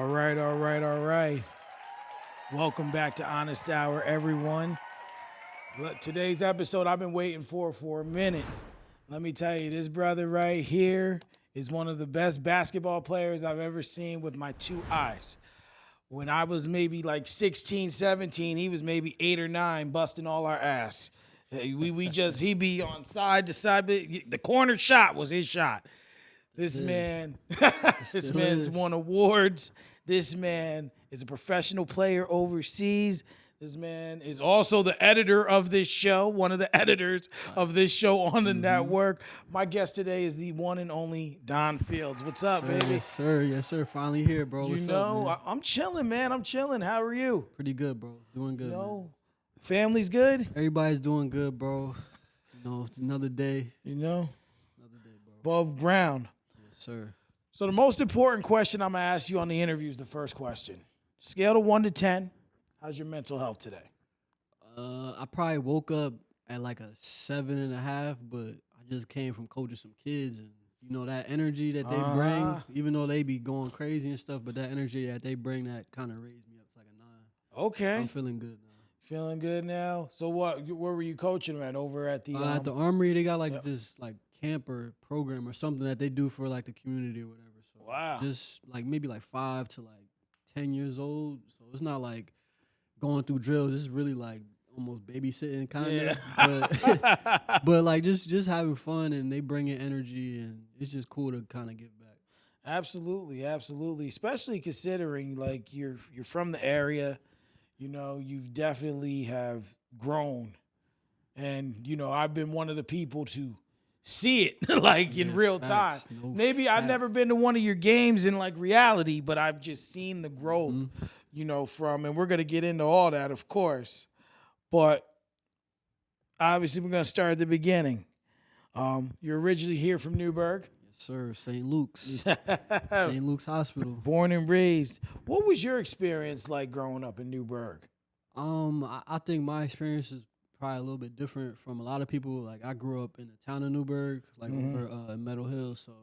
All right, all right, all right. Welcome back to Honest Hour, everyone. Today's episode I've been waiting for a minute. Let me tell you, this brother right here is one of the best basketball players I've ever seen with my two eyes. When I was maybe like 16, 17, he was maybe 8 or 9 busting all our ass. He'd be on side to side. The corner shot was his shot. This man's won awards. This man is a professional player overseas. This man is also the editor of this show, one of the editors of this show on the network. My guest today is the one and only Don Fields. What's up, baby? Yes, sir. Yes, sir. Finally here, bro. What's up, man? I'm chilling, man. I'm chilling. How are you? Pretty good, bro. Doing good, man. Family's good? Everybody's doing good, bro. It's another day. Another day, bro. Above ground. Yes, sir. So the most important question I'm going to ask you on the interview is the first question. Scale of 1 to 10, how's your mental health today? I probably woke up at like a 7.5, but I just came from coaching some kids, and that energy that they bring, even though they be going crazy and stuff, but that energy that they bring that kind of raised me up to like a 9. Okay. I'm feeling good now. Feeling good now. So where were you coaching at? Over at the at the Armory, they got this like camp or program or something that they do for like the community or whatever. So wow. Just like maybe like 5 to like 10 years old. So it's not like going through drills. This is really like almost babysitting kind of. Yeah. But like just having fun, and they bring in energy, and it's just cool to kind of give back. Absolutely, absolutely. Especially considering like you're from the area. You've definitely have grown. And, I've been one of the people to see it like in real time. Maybe I've never been to one of your games in like reality, but I've just seen the growth, from, and we're going to get into all that, of course. But obviously we're going to start at the beginning. You're originally here from Newburgh. Sir, St. Luke's. St. Luke's Hospital. Born and raised. What was your experience like growing up in Newburgh? I think my experience is probably a little bit different from a lot of people. Like, I grew up in the town of Newburgh, like over in Meadow Hill, so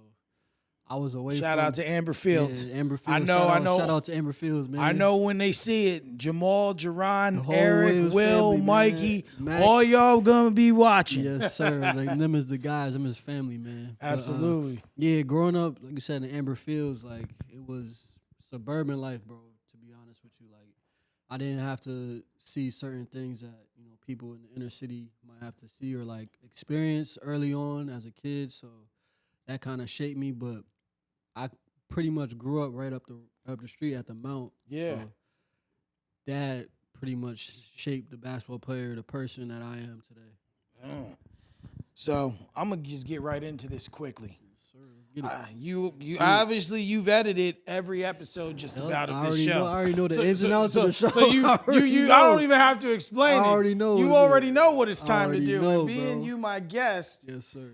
I was away Shout out to Amber Fields. Yeah, Amber I Fields. know. Shout out to Amber Fields, man. I know when they see it, Jamal, Jerron, whole Eric, Williams Will, family, Mikey, Max. all y'all gonna be watching. Yes, sir. Like, them is the guys, them is family, man. Absolutely. But, growing up, like you said, in Amber Fields, like, it was suburban life, bro, to be honest with you. Like, I didn't have to see certain things that, people in the inner city might have to see or, like, experience early on as a kid. So that kind of shaped me, but I pretty much grew up right up the street at the Mount. Yeah. So that pretty much shaped the basketball player, the person that I am today. So I'm gonna just get right into this quickly. Yes, sir. Let's get it. You obviously you've edited every episode just about of this show. I already know the ins and outs of the show. So you I don't even have to explain it. I already know. You already know what it's time to do. Know, and being bro. you my guest, yes, sir.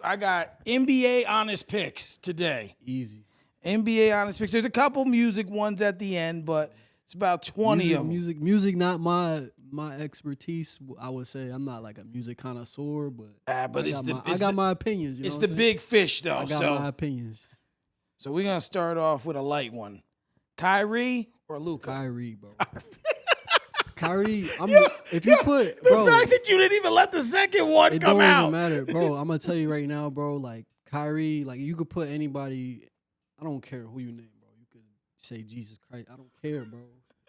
I got NBA honest picks today. Easy. NBA honest picks. There's a couple music ones at the end, but it's about 20 of them. Music, not my expertise. I would say I'm not like a music connoisseur, but I got my opinions. It's the big fish, though. I got my opinions. So we're gonna start off with a light one. Kyrie or Luka? Kyrie, bro. Kyrie, if you put, bro, the fact that you didn't even let the second one come out. It don't even matter, bro. I'm gonna tell you right now, bro. Like, Kyrie, like, you could put anybody. I don't care who you name, bro. You could say Jesus Christ. I don't care, bro.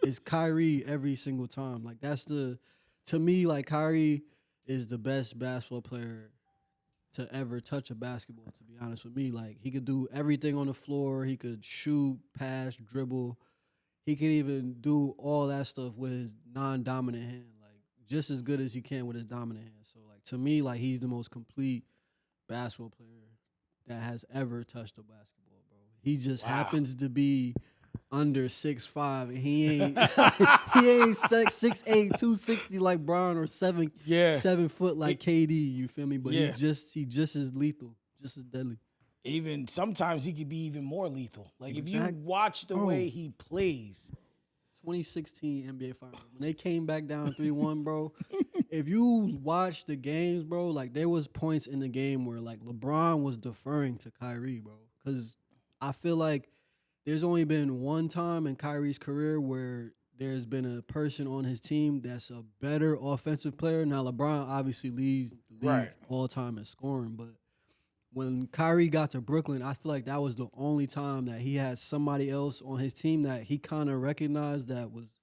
It's Kyrie every single time. Like, to me, like, Kyrie is the best basketball player to ever touch a basketball, to be honest with me. Like, he could do everything on the floor. He could shoot, pass, dribble. He could even do all that stuff with his non-dominant hand, like, just as good as he can with his dominant hand. So, like, to me, like, he's the most complete basketball player that has ever touched a basketball, bro. He just happens to be under 6'5", and he ain't 6'8", 260 like Bron, or 7 foot like KD. You feel me? But he just as lethal, just as deadly. Even sometimes he could be even more lethal. Like, if you watch the way he plays. 2016 NBA Finals, when they came back down 3-1, bro. If you watch the games, bro, like, there was points in the game where, like, LeBron was deferring to Kyrie, bro, because I feel like there's only been one time in Kyrie's career where there's been a person on his team that's a better offensive player. Now, LeBron obviously leads the league Right. all time in scoring, but when Kyrie got to Brooklyn, I feel like that was the only time that he had somebody else on his team that he kind of recognized that was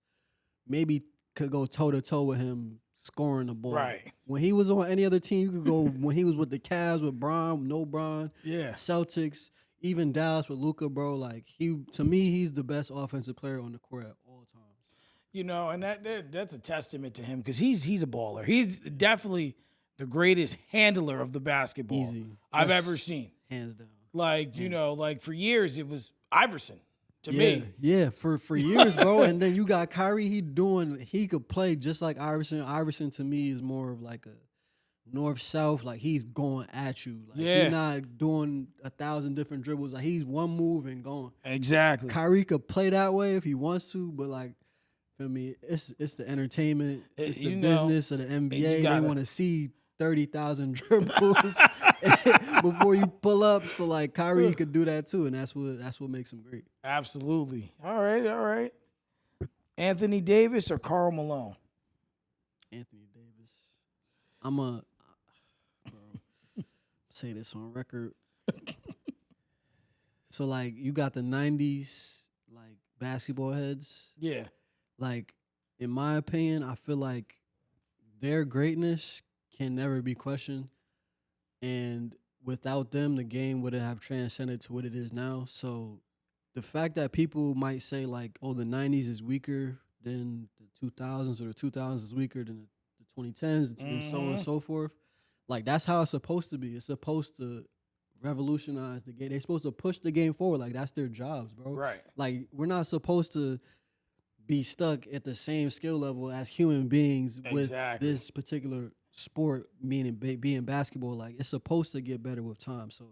maybe could go toe-to-toe with him scoring the ball. Right. When he was on any other team, you could go when he was with the Cavs with Bron, no Bron, Yeah. Celtics, even Dallas with Luka, bro. Like to me, he's the best offensive player on the court at all times. You know, and that's a testament to him because he's a baller. He's definitely the greatest handler of the basketball Easy. I've Yes. ever seen. Hands down. Like, you know, like for years it was Iverson to Yeah, me. yeah, for years, bro. And then you got Kyrie. He could play just like Iverson. Iverson to me is more of like a north-south. Like he's going at you. Like Yeah. he's not doing 1,000 different dribbles. Like he's one move and going. Exactly. Kyrie could play that way if he wants to, but like for me, it's the entertainment, it's the You know, business of the NBA. They gotta- want to see 30,000 dribbles before you pull up. So like Kyrie could do that too, and that's what makes him great. Absolutely. All right. Anthony Davis or Karl Malone? Anthony Davis. I'm a bro, say this on record. So like you got the 90s like basketball heads. Yeah. Like in my opinion, I feel like their greatness can never be questioned. And without them, the game wouldn't have transcended to what it is now. So the fact that people might say like, oh, the 90s is weaker than the 2000s or the 2000s is weaker than the 2010s and so on and so forth. Like that's how it's supposed to be. It's supposed to revolutionize the game. They're supposed to push the game forward. Like that's their jobs, bro. Right. Like we're not supposed to be stuck at the same skill level as human beings with Exactly. this particular sport, meaning being basketball. Like it's supposed to get better with time. So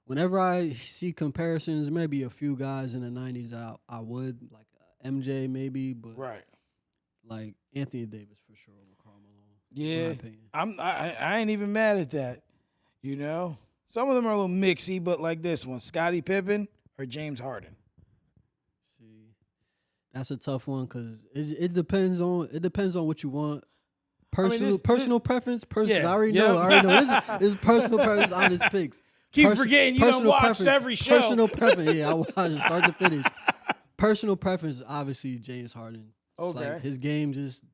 whenever I see comparisons, maybe a few guys in the 90s I would, like MJ maybe, but Right. like Anthony Davis for sure over Karl Malone. in Yeah. my opinion. I ain't even mad at that. You know? Some of them are a little mixy, but like this one, Scottie Pippen or James Harden? See, that's a tough one because it depends on what you want. Personal preference. Yeah, I already know. It's personal preference. Honest picks. Keep forgetting you done personal watched preference, every show. Personal preference. Yeah, I watched start to finish. Personal preference, obviously James Harden. It's Okay. like his game just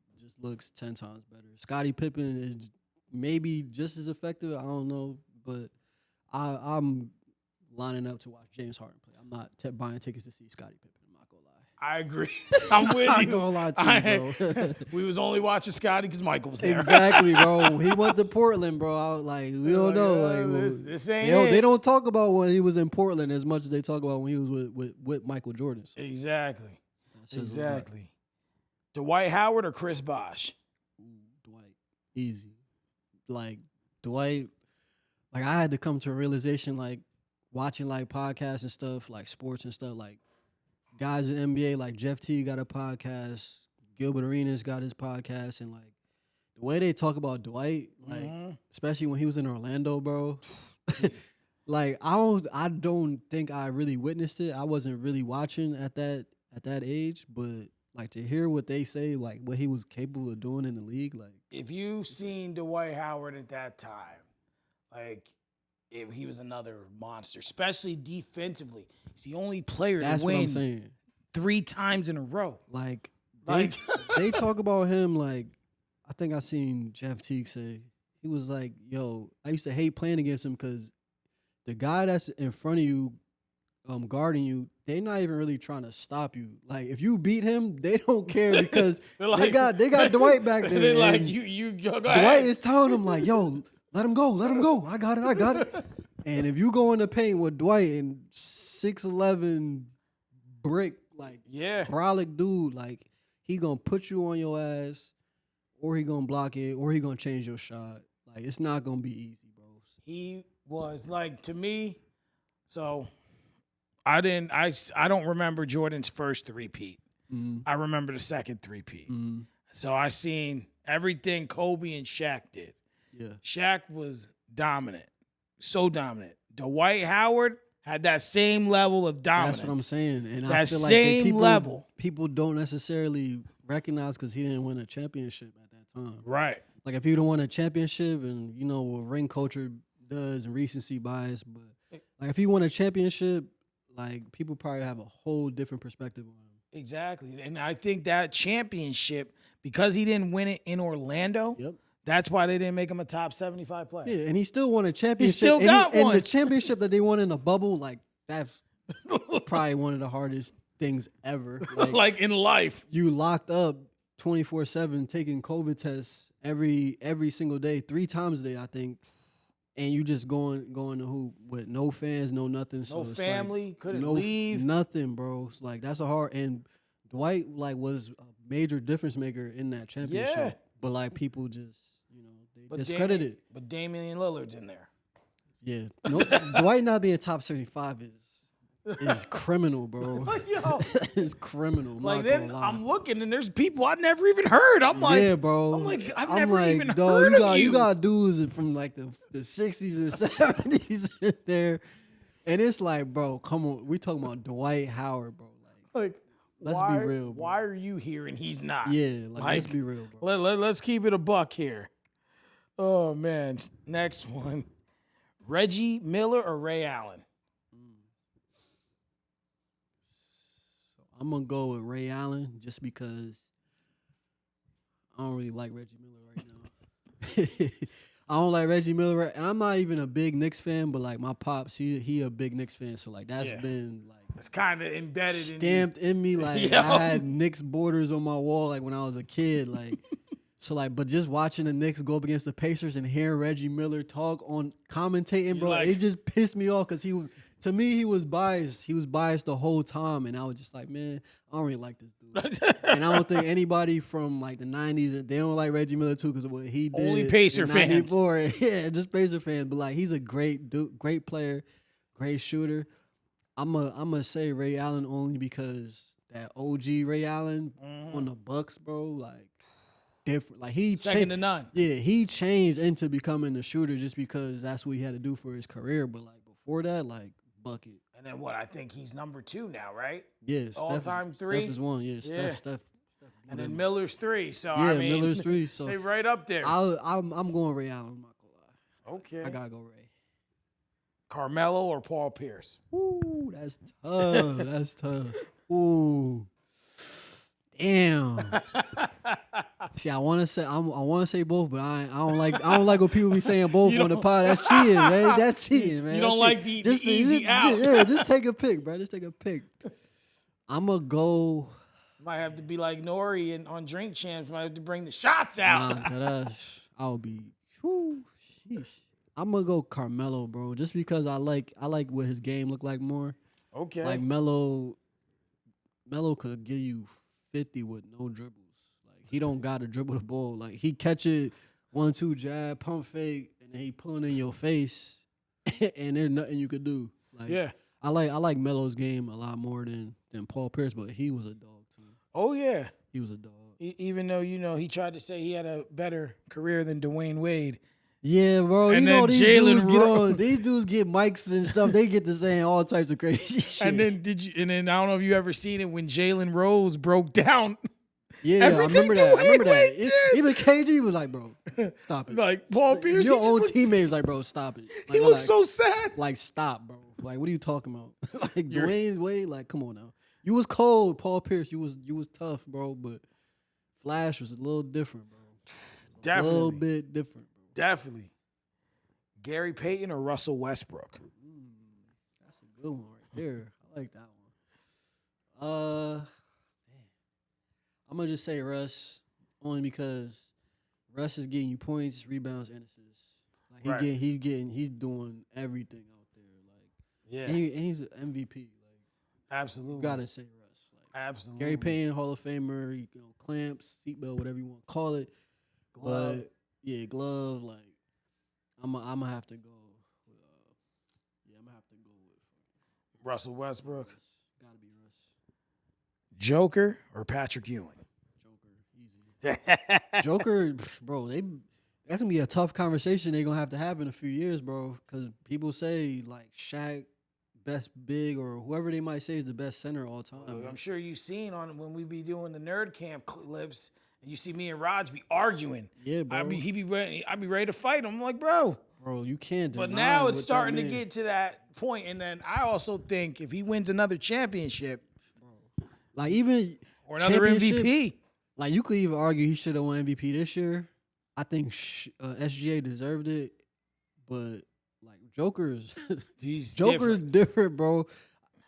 looks 10 times better. Scottie Pippen is maybe just as effective. I don't know, but I'm lining up to watch James Harden play. I'm not buying tickets to see Scottie Pippen. I'm not gonna lie. I agree. I'm with I'm you. gonna lie to you, bro. We was only watching Scottie because Michael was there. Exactly, bro. He went to Portland, bro. I was like, we don't know. Like, This ain't they it. don't talk about when he was in Portland as much as they talk about when he was with Michael Jordan. So Exactly. that says a lot. Exactly. Dwight Howard or Chris Bosh? Dwight, easy. Like Dwight, like I had to come to a realization, like watching like podcasts and stuff, like sports and stuff, like guys in NBA, like Jeff T got a podcast, Gilbert Arenas got his podcast, and like the way they talk about Dwight, like especially when he was in Orlando, bro. Like I don't think I really witnessed it. I wasn't really watching at that age, but like to hear what they say, like what he was capable of doing in the league, like If you seen Dwight Howard at that time, like he was another monster, especially defensively. He's the only player that's to what I'm win saying. 3 times in a row. Like Like- they talk about him like I think I seen Jeff Teague say he was like, "Yo, I used to hate playing against him because the guy that's in front of you, guarding you, they not even really trying to stop you. Like if you beat him, they don't care because They're like- they got Dwight back there. They're like, and you go Dwight ahead. is telling him like, "Yo, let him go. I got it." And if you go in the paint with Dwight and 6'11" brick like Yeah. brolic dude, like he gonna put you on your ass, or he gonna block it, or he gonna change your shot. Like it's not gonna be easy, bro. He was like, to me, so I don't remember Jordan's first three-peat. I remember the second three-peat. So I seen everything Kobe and Shaq did. Yeah, Shaq was dominant, so dominant. Dwight Howard had that same level of dominance. That's what I'm saying. And I That feel like same level. people don't necessarily recognize because he didn't win a championship at that time. Right. Like if you don't win a championship, and you know what ring culture does and recency bias, but like if you won a championship, like people probably have a whole different perspective on him. Exactly. And I think that championship, because he didn't win it in Orlando, Yep. that's why they didn't make him a top 75 player. Yeah, and he still won a championship. still got And one. the championship that they won in the bubble, like that's probably one of the hardest things ever. Like in life. You locked up 24/7, taking COVID tests every single day, 3 times a day, I think. And you just going to hoop with no fans, no nothing. So No it's family, like, couldn't leave. Nothing, bro. It's like that's a hard. And Dwight like was a major difference maker in that championship. Yeah. But like people just they But discredit it. But Damian Lillard's in there. Yeah, no, Dwight not being top 75 is criminal, bro. Yo. It's criminal. I'm Like not then gonna lie. I'm looking and there's people I never even heard. I'm like, yeah, bro. I'm like, I've never even dawg, heard of you. You got dudes from like the 60s and 70s in there. And it's like, bro, come on. We talking about Dwight Howard, bro. Like, let's why, be real, bro. Why are you here and he's not? Yeah, let's be real, bro. Let's keep it a buck here. Oh, man. Next one. Reggie Miller or Ray Allen? I'm going to go with Ray Allen just because I don't really like Reggie Miller right now. I don't like Reggie Miller, and I'm not even a big Knicks fan, but like my pops, he a big Knicks fan, so like that's been like it's kind of embedded stamped in me. Like Yo. I had Knicks borders on my wall like when I was a kid, like so like. But just watching the Knicks go up against the Pacers and hearing Reggie Miller talk on commentating, bro, like- it just pissed me off because to me he was biased. He was biased the whole time, and I was just like, man, I don't really like this dude. And I don't think anybody from like the 90s, they don't like Reggie Miller too because of what he did. Only Pacer in fans. 94. Yeah, just Pacer fans. But like he's a great dude, great player, great shooter. I'm a say Ray Allen only because that OG Ray Allen on the Bucks, bro, like different. Like he second to none. Yeah, he changed into becoming a shooter just because that's what he had to do for his career. But like before that, like bucket. And then what? I think he's number 2 now, right? Yeah, All-time 3? Steph is 1. Yeah, Yeah. Steph. And then Miller's 3. So Yeah, I mean, Miller's 3. So they right up there. I'm going Ray Allen. I'm not gonna lie. Okay. I gotta go Ray. Carmelo or Paul Pierce? Ooh, that's tough. That's tough. Ooh, damn. See, I want to say both, but I don't like when people be saying both on the pod. That's cheating, man. That's cheating, man. You don't That's like cheating. the easy out. Yeah, just take a pick, bro. Just take a pick. I'm gonna go. Might have to be like Nori and on Drink Champs. Might have to bring the shots out. I'll be. Whew, sheesh. I'm gonna go Carmelo, bro, just because I like what his game looked like more. Okay. Like Melo could give you 50 with no dribbles. Like he don't got to dribble the ball. Like he catch it 1-2 jab, pump fake, and then he pulling in your face, and there's nothing you could do. Like yeah. I like Melo's game a lot more than Paul Pierce, but he was a dog too. Oh, yeah. He was a dog. Even though, he tried to say he had a better career than Dwayne Wade. Yeah, bro. And you know then these Jalen dudes get Rose- on. These dudes get mics and stuff. They get to saying all types of crazy shit. And then I don't know if you ever seen it when Jalen Rose broke down. yeah, I everything remember that. Dwayne Wade did. Even KG was like, bro, stop it. Like, Paul Pierce, your he just own looked- teammate was like, bro, stop it. Like, He looked relax. so sad. Like, stop, bro. Like, what are you talking about? Like Dwayne Wade, like, come on now. You was cold, Paul Pierce. You was tough, bro. But Flash was a little different, bro. Definitely. A little bit different, bro. Definitely. Gary Payton or Russell Westbrook? That's a good one right there. I like that one. I'm gonna just say Russ, only because Russ is getting you points, rebounds, and assists. Like he's doing everything out there. Like Yeah. and he's an MVP. Like Absolutely. you gotta say Russ. Like Absolutely. Gary Payton, Hall of Famer, clamps, seatbelt, whatever you want to call it. Glove. But yeah, glove. Like I'm gonna have to go. I'm gonna have to go with Russell Westbrook. Russ. Gotta be Russ. Joker or Patrick Ewing? Joker, easy. Joker, bro, that's gonna be a tough conversation they're gonna have to have in a few years, bro. Because people say like Shaq best big or whoever they might say is the best center of all time. I'm sure you've seen on when we be doing the nerd camp clips, and you see me and Raj be arguing. Yeah, bro. I'd be ready to fight him. I'm like, bro. Bro, you can't deny But now it's what that starting to man- get to that point, and then I also think if he wins another championship like even or another championship, MVP, Like you could even argue he should have won MVP this year. I think SGA deserved it, but like Joker's he's Joker's different. different, bro.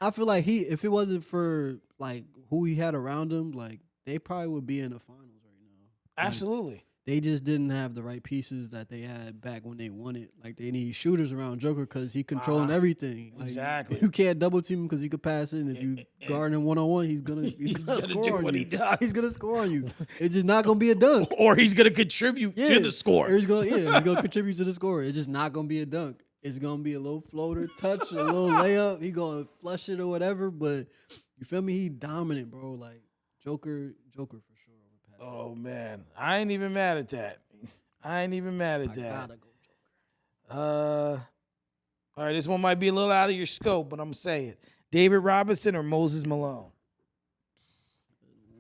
I feel like if it wasn't for like who he had around him, like they probably would be in the finals right now. Like, Absolutely. they just didn't have the right pieces that they had back when they won it. Like they need shooters around Joker because he controlling everything. Like, Exactly. You can't double team him because he could pass it. And if you guard him 1-on-1, he's gonna gonna score do on what you. he does. He's gonna score on you. It's just not gonna be a dunk. Or he's going to contribute to the Or score. he's gonna contribute to the score. It's just not gonna be a dunk. It's gonna be a little floater, touch, a little layup. He gonna flush it or whatever. But you feel me? He dominant, bro. Like Joker for sure. Over Patrick. Oh, man. I ain't even mad at that. I ain't even mad at I that. gotta go Joker. All right, this one might be a little out of your scope, but I'm going to say it. David Robinson or Moses Malone?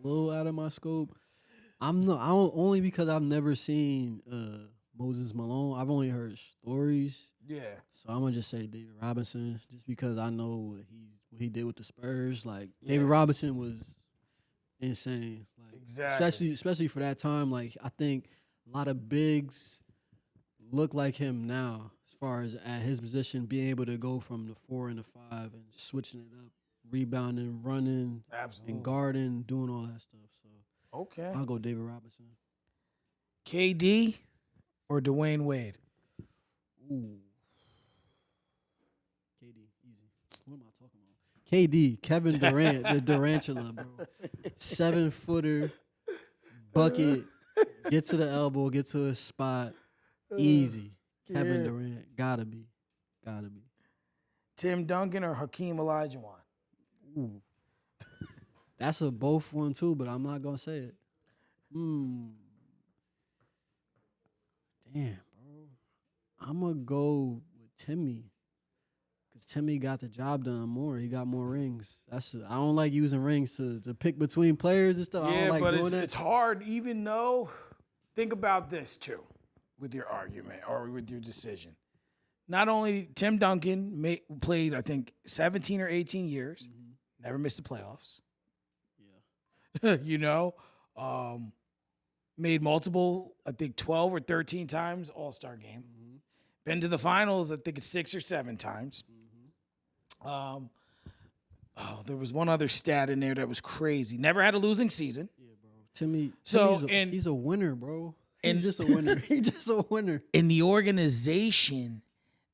A little out of my scope. I don't only because I've never seen Moses Malone. I've only heard stories. Yeah. So I'm gonna just say David Robinson, just because I know what he did with the Spurs. Like David Robinson was insane. Like Exactly. especially for that time. Like I think a lot of bigs look like him now, as far as at his position, being able to go from the 4 and the 5 and switching it up, rebounding, running, Absolutely. and guarding, doing all that stuff. So Okay. I'll go David Robinson. KD or Dwayne Wade? Ooh. KD, easy. What am I talking about? KD, Kevin Durant, the Durantula, bro. 7-footer, bucket, get to the elbow, get to his spot, easy. Kevin Durant, gotta be. Tim Duncan or Hakeem Olajuwon? Ooh. That's a both one too, but I'm not gonna say it. Damn, bro. I'm gonna go with Timmy. Cause Timmy got the job done more. He got more rings. I don't like using rings to pick between players and stuff. I Yeah, don't like but doing that. it's hard, even though, think about this too, with your argument or with your decision. Not only Tim Duncan played, I think, 17 or 18 years, never missed the playoffs. Yeah. You know, made multiple, I think 12 or 13 times All-Star game. Been to the finals, I think it's 6 or 7 times. There was one other stat in there that was crazy. Never had a losing season. Yeah, bro. Timmy's and- he's a winner, bro. He's and- just a winner. He's just a winner. In the organization,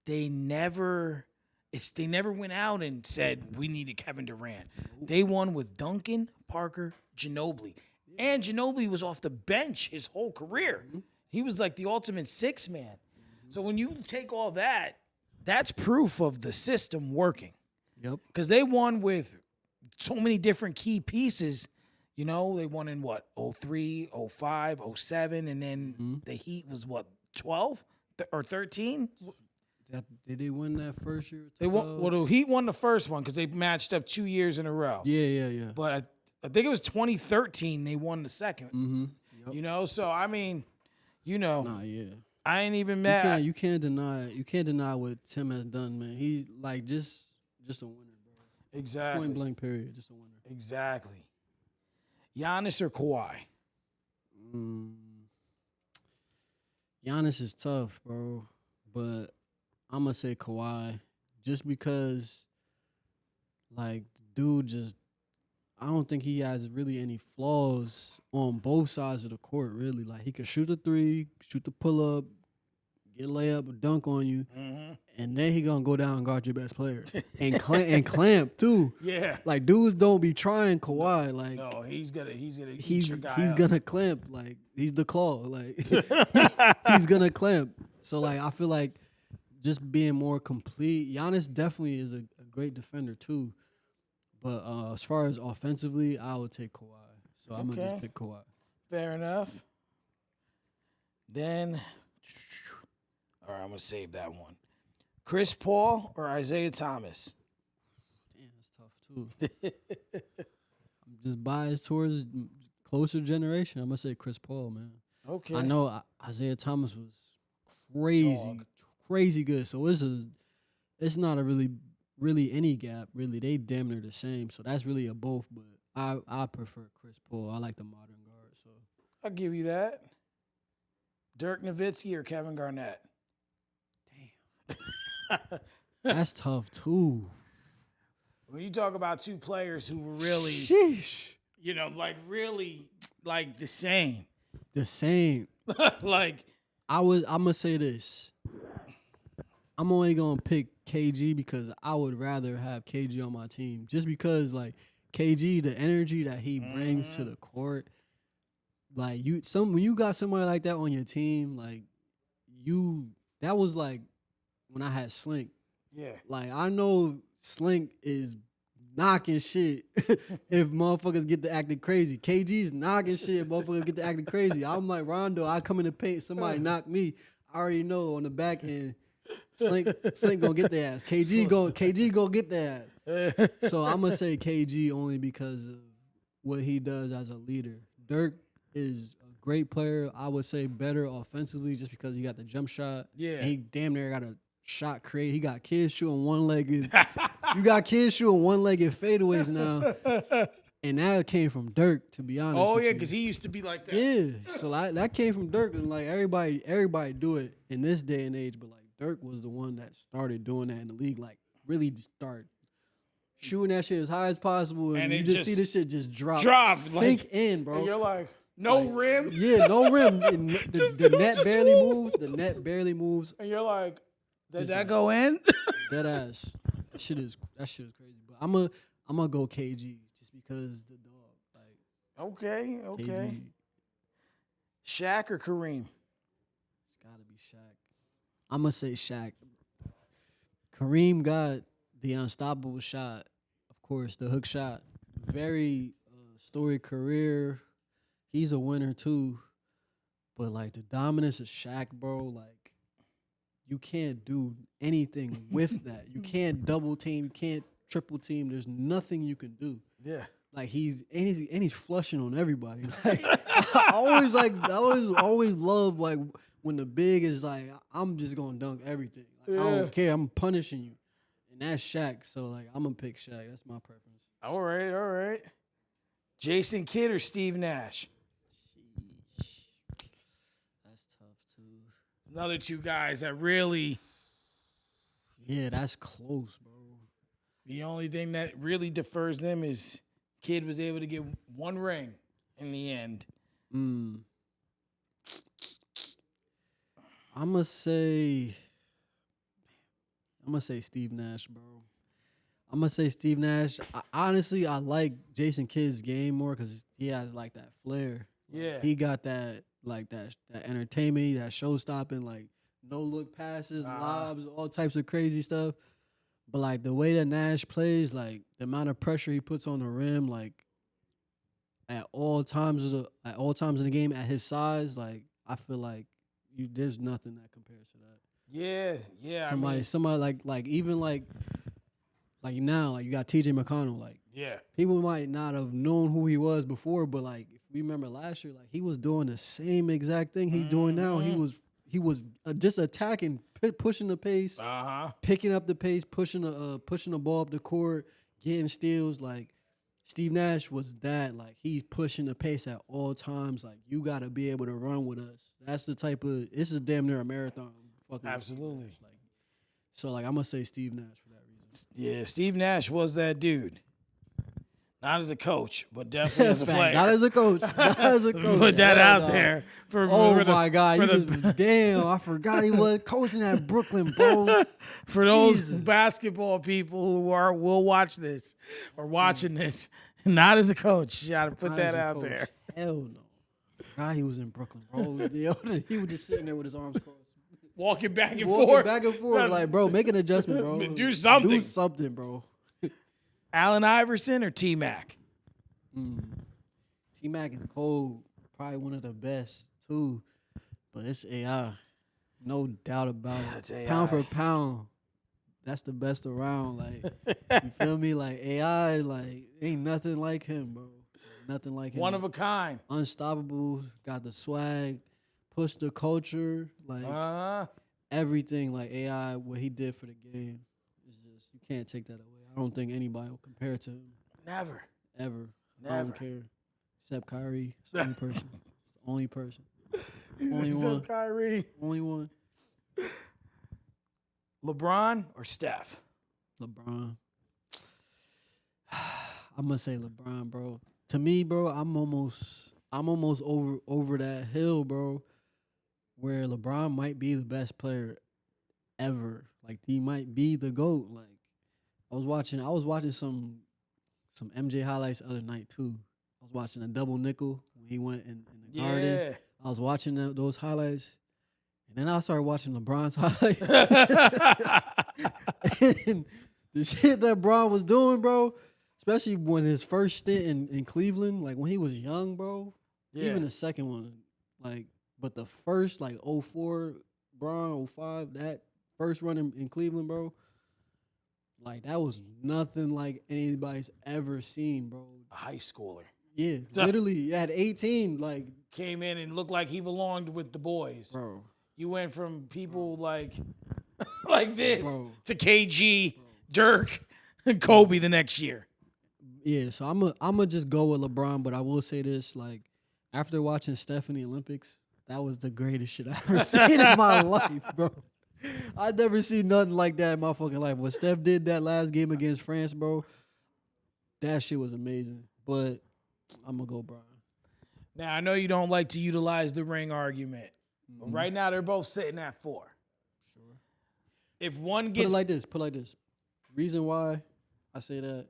they never went out and said we needed Kevin Durant. They won with Duncan, Parker, Ginobili. And Ginobili was off the bench his whole career. He was like the ultimate 6-man. So when you take all that, that's proof of the system working. Yep. Because they won with so many different key pieces. You know, they won in what, 03, 05, 07, and then the Heat was what, 12 or 13? Did they win that first year? They won. Well, the Heat won the first one because they matched up 2 years in a row. Yeah. But I think it was 2013 they won the second. Yep. You know, so I mean, you know, Nah, yeah. I ain't even mad. You can't deny what Tim has done, man. He like just a winner, bro. Exactly. Point blank period, just a winner. Exactly. Giannis or Kawhi? Giannis is tough, bro, but I'm gonna say Kawhi just because, like, dude, I don't think he has really any flaws on both sides of the court. Really, like he can shoot the 3, shoot the pull up, get a layup, dunk on you, and then he gonna go down and guard your best player and clamp too. Yeah. Like dudes don't be trying Kawhi. Like No, he's gonna eat he's your guy he's up. gonna clamp. Like he's the claw. Like he's gonna clamp. So like I feel like just being more complete. Giannis definitely is a great defender too. But as far as offensively, I would take Kawhi. So I'm gonna just pick Kawhi. Fair enough. Then, all right, I'm gonna save that one. Chris Paul or Isaiah Thomas? That's tough too. I'm just biased towards closer generation. I'm gonna say Chris Paul, man. Okay. I know Isaiah Thomas was crazy, crazy good. So it's not a really any gap. Really, they damn near the same. So that's really a both. But I prefer Chris Paul. I like the modern guard. So I'll give you that. Dirk Nowitzki or Kevin Garnett? that's tough too. When you talk about two players who were really, Sheesh. really like the same. The same. Like I'm gonna say this. I'm only gonna pick KG because I would rather have KG on my team. Just because like KG, the energy that he brings to the court, like when you got somebody like that on your team, like that was like when I had Slink. Yeah. Like I know Slink is knocking shit if motherfuckers get to acting crazy. KG's knocking shit if motherfuckers get to acting crazy. I'm like Rondo, I come in the paint, somebody knock me. I already know on the back end, Slink gonna get their ass. KG go get their ass. So I'm gonna say KG only because of what he does as a leader. Dirk is a great player. I would say better offensively just because he got the jump shot. Yeah. And he damn near got a shot create. He got kids shooting one-legged. You got kids shooting one-legged fadeaways now. And that came from Dirk, to be honest. Oh yeah, because he used to be like that. Yeah. So that came from Dirk, and like everybody do it in this day and age, but like Dirk was the one that started doing that in the league, like really start shooting that shit as high as possible, and you just see this shit just drop, sink like, in, bro. And you're like, no rim. Yeah, no rim. And the net barely moves. The net barely moves. And you're like, did that go in? That ass. That shit is crazy. But I'm gonna go KG just because the dog. Like Okay. KG, Shaq or Kareem? it's gotta be Shaq. I'm gonna say Shaq. Kareem got the unstoppable shot, of course, the hook shot. Very storied career. He's a winner too. But like the dominance of Shaq, bro, like you can't do anything with that. You can't double team, you can't triple team. There's nothing you can do. Yeah. Like he's flushing on everybody. Like, I always love like when the big is like, I'm just gonna dunk everything. Like, I don't care. I'm punishing you. And that's Shaq. So like I'm gonna pick Shaq. That's my preference. All right. Jason Kidd or Steve Nash? Sheesh. That's tough too. Another two guys that really, Yeah, that's close, bro. the only thing that really defers them is Kidd was able to get one ring in the end. I'm gonna say Steve Nash, bro. I'm gonna say Steve Nash. Honestly, I like Jason Kidd's game more because he has like that flair. Yeah. He got that entertainment, that show stopping, like no look passes, lobs, all types of crazy stuff. But like the way that Nash plays, like the amount of pressure he puts on the rim, like at all times in the game, at his size, like I feel like there's nothing that compares to that. Yeah. Somebody like even like now, like you got TJ McConnell, like Yeah. people might not have known who he was before, but like if we remember last year, like he was doing the same exact thing he's doing now. He was just attacking, pushing the pace, picking up the pace, pushing the ball up the court, getting steals. Like Steve Nash was that. Like he's pushing the pace at all times. Like you got to be able to run with us. That's the type of. This is damn near a marathon. Absolutely. Like, so like I'm gonna say Steve Nash for that reason. Yeah, Steve Nash was that dude. Not as a coach, but definitely as a player. Not as a coach. Not as a coach. Put that out there. My God. Damn, I forgot he was coaching at Brooklyn, bro. For those basketball people who will watch this or watching this, not as a coach. You got to put that out there. Hell no. God, he was in Brooklyn, bro. He was just sitting there with his arms crossed. Walking back and forth. Like, bro, make an adjustment, bro. Do something. Do something, bro. Allen Iverson or T-Mac? T-Mac is cold. Probably one of the best, too. But it's AI. No doubt about it. That's AI. Pound for pound. that's the best around. Like, you feel me? Like AI, like ain't nothing like him, bro. Nothing like him. One of a kind. Unstoppable. Got the swag. Push the culture. Like everything. Like AI, what he did for the game is just you can't take that away. I don't think anybody will compare to him. Never. Ever. Never. I don't care. Except Kyrie. It's the only person. It's the only person. Only Except one. Kyrie. Only one. LeBron or Steph? LeBron. I'm gonna say LeBron, bro. To me, bro, I'm almost over that hill, bro, where LeBron might be the best player ever. Like he might be the GOAT. Like I was watching some MJ highlights the other night too. I was watching a double nickel when he went in the garden. I was watching those highlights. And then I started watching LeBron's highlights. And the shit that Bron was doing, bro, especially when his first stint in Cleveland, like when he was young, bro, even the second one, like, but the first, like, 04, Bron, 05, that first run in Cleveland, bro, like, that was nothing like anybody's ever seen, bro. A high schooler. Yeah, literally, at 18, like. Came in and looked like he belonged with the boys. Bro. You went from people like this to KG, Dirk, and Kobe the next year. Yeah, so I'm a just go with LeBron, but I will say this, like, after watching Steph in the Olympics, that was the greatest shit I ever seen in my life, bro. I'd never seen nothing like that in my fucking life. When Steph did that last game against France, bro, that shit was amazing. But I'm going to go Bron. Now, I know you don't like to utilize the ring argument. But right now, they're both sitting at 4. Sure. If one gets... Put it like this. Reason why I say that,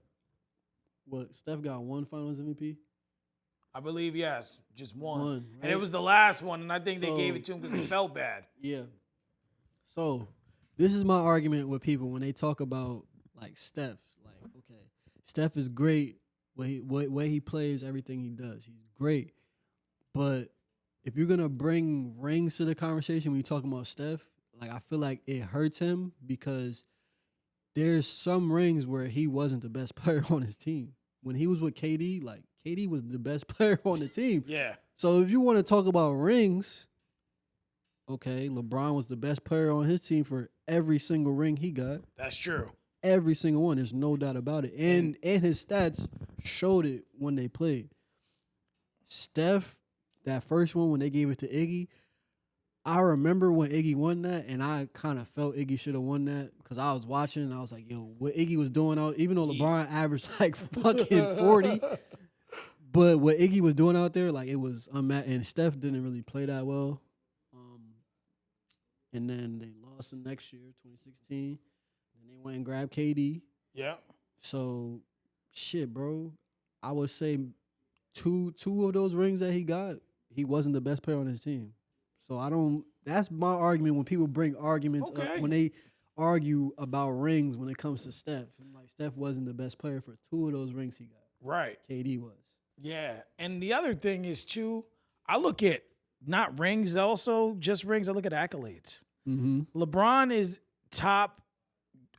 Steph got one Finals MVP? I believe, yes. Just one. Right? And it was the last one, and I think they gave it to him because he felt bad. Yeah. So, this is my argument with people when they talk about, like, Steph. Like, okay, Steph is great. Way he plays, everything he does. He's great. But if you're going to bring rings to the conversation when you're talking about Steph, like, I feel like it hurts him because there's some rings where he wasn't the best player on his team. When he was with KD, like, KD was the best player on the team. Yeah. So if you want to talk about rings, okay, LeBron was the best player on his team for every single ring he got. That's true. Every single one. There's no doubt about it. And his stats showed it when they played. Steph, that first one when they gave it to Iggy, I remember when Iggy won that, and I kind of felt Iggy should have won that because I was watching, and I was like, yo, what Iggy was doing out, even though LeBron averaged like fucking 40, but what Iggy was doing out there, like, it was unmatched, and Steph didn't really play that well. And then they lost the next year, 2016, and they went and grabbed KD. Yeah. So, shit, bro, I would say two of those rings that he got, he wasn't the best player on his team. So that's my argument when people bring arguments up, when they argue about rings when it comes to Steph. Like, Steph wasn't the best player for 2 of those rings he got. Right. KD was. Yeah. And the other thing is, too, I look at not rings also, just rings. I look at accolades. Mm-hmm. LeBron is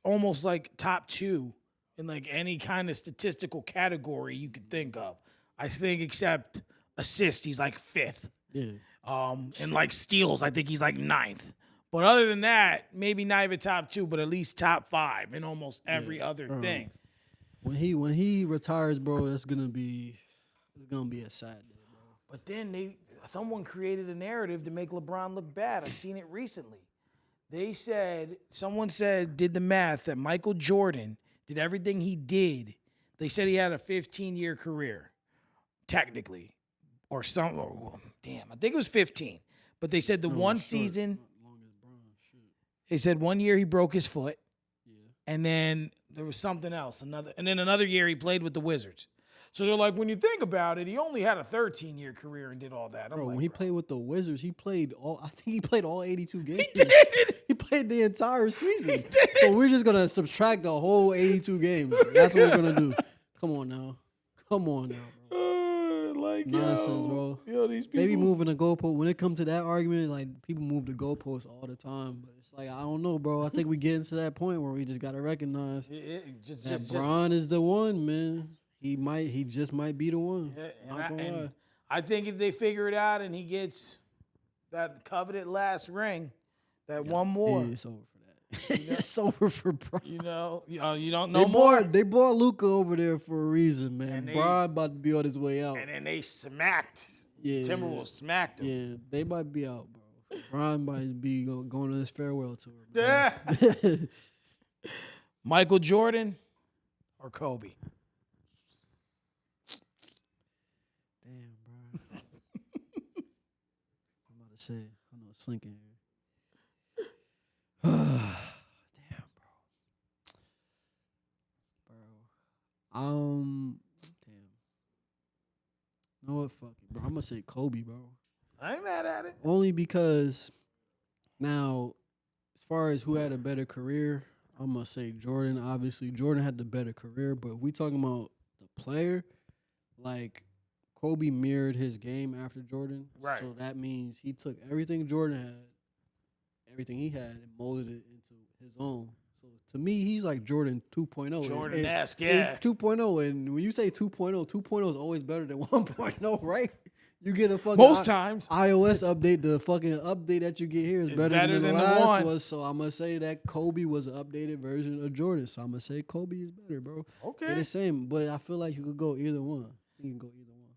almost like top 2 in like any kind of statistical category you could think of. I think except assists, he's like 5th. Yeah. And like steals, I think he's like 9th. But other than that, maybe not even top 2, but at least top 5 in almost every other thing. When he retires, bro, it's gonna be a sad day, bro. But then someone created a narrative to make LeBron look bad. I seen it recently. Someone did the math that Michael Jordan did everything he did. They said he had a 15-year career, technically. I think it was 15. But they said one season, they said 1 year he broke his foot. Yeah. And then there was something else. Another year he played with the Wizards. So they're like, when you think about it, he only had a 13-year career and did all that. Bro, when he played with the Wizards, I think he played all 82 games. He did. He played the entire season. He did. So we're just going to subtract the whole 82 games. That's what we're going to do. Come on now, bro. like, nonsense, bro. Yo, these people. They be moving the goalpost. When it comes to that argument, like people move the goalposts all the time. But it's like I don't know, bro. I think we getting to that point where we just gotta recognize that Bron is the one, man. He just might be the one. Yeah, and I think if they figure it out and he gets that coveted last ring, one more, it's over for that. It's over for Bron. You don't know more. They brought Luka over there for a reason, man. Bron about to be on his way out. And then they smacked. Yeah, Timberwolves smacked him. Yeah, they might be out, bro. Bron might be going on his farewell tour. Yeah. Michael Jordan or Kobe? Damn, bro. I'm about to say, I know it's slinking here. Damn, bro. Damn. You know what? Fuck it, bro. I'm gonna say Kobe, bro. I ain't mad at it. Only because now, as far as who had a better career, I'm gonna say Jordan. Obviously, Jordan had the better career, but if we talking about the player, like Kobe mirrored his game after Jordan. Right. So that means he took everything Jordan had, everything he had, and molded it into his own. So to me, he's like Jordan 2.0. Jordan-esque, yeah. 2.0. And when you say 2.0, 2.0 is always better than 1.0, right? You get a fucking most times iOS update. The fucking update that you get here is better than the last one. So I'm gonna say that Kobe was an updated version of Jordan. So I'm gonna say Kobe is better, bro. Okay, they're the same, but I feel like you could go either one. You can go either one.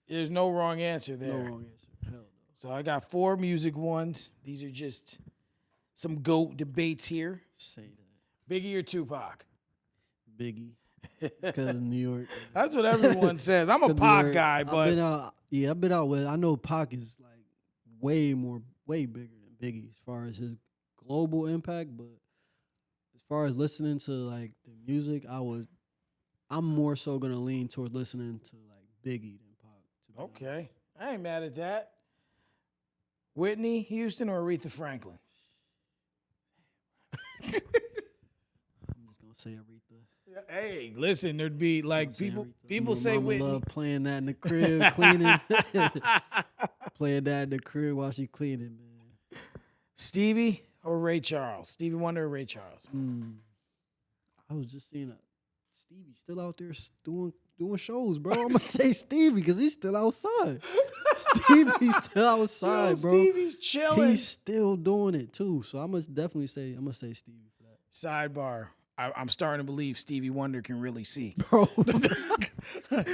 There's no wrong answer there. No wrong answer. Hell no. So I got 4 music ones. These are just some GOAT debates here. Say that. Biggie or Tupac? Biggie. Because of New York. That's what everyone says. I'm a Pac guy, but I've been out with. I know Pac is like way bigger than Biggie as far as his global impact. But as far as listening to like the music, I'm more so gonna lean toward listening to like Biggie than Pac. Okay, I ain't mad at that. Whitney Houston or Aretha Franklin? I'm just gonna say Aretha. Hey, listen, there'd be like people say Whitney. Love playing that in the crib, cleaning. Playing that in the crib while she cleaning, man. Stevie or Ray Charles? Stevie Wonder or Ray Charles? I was just seeing Stevie still out there doing shows, bro. I'm gonna say Stevie because he's still outside. Stevie's still outside, bro. Stevie's chilling. He's still doing it too. So I'm gonna say Stevie for that. Sidebar. I'm starting to believe Stevie Wonder can really see. Bro,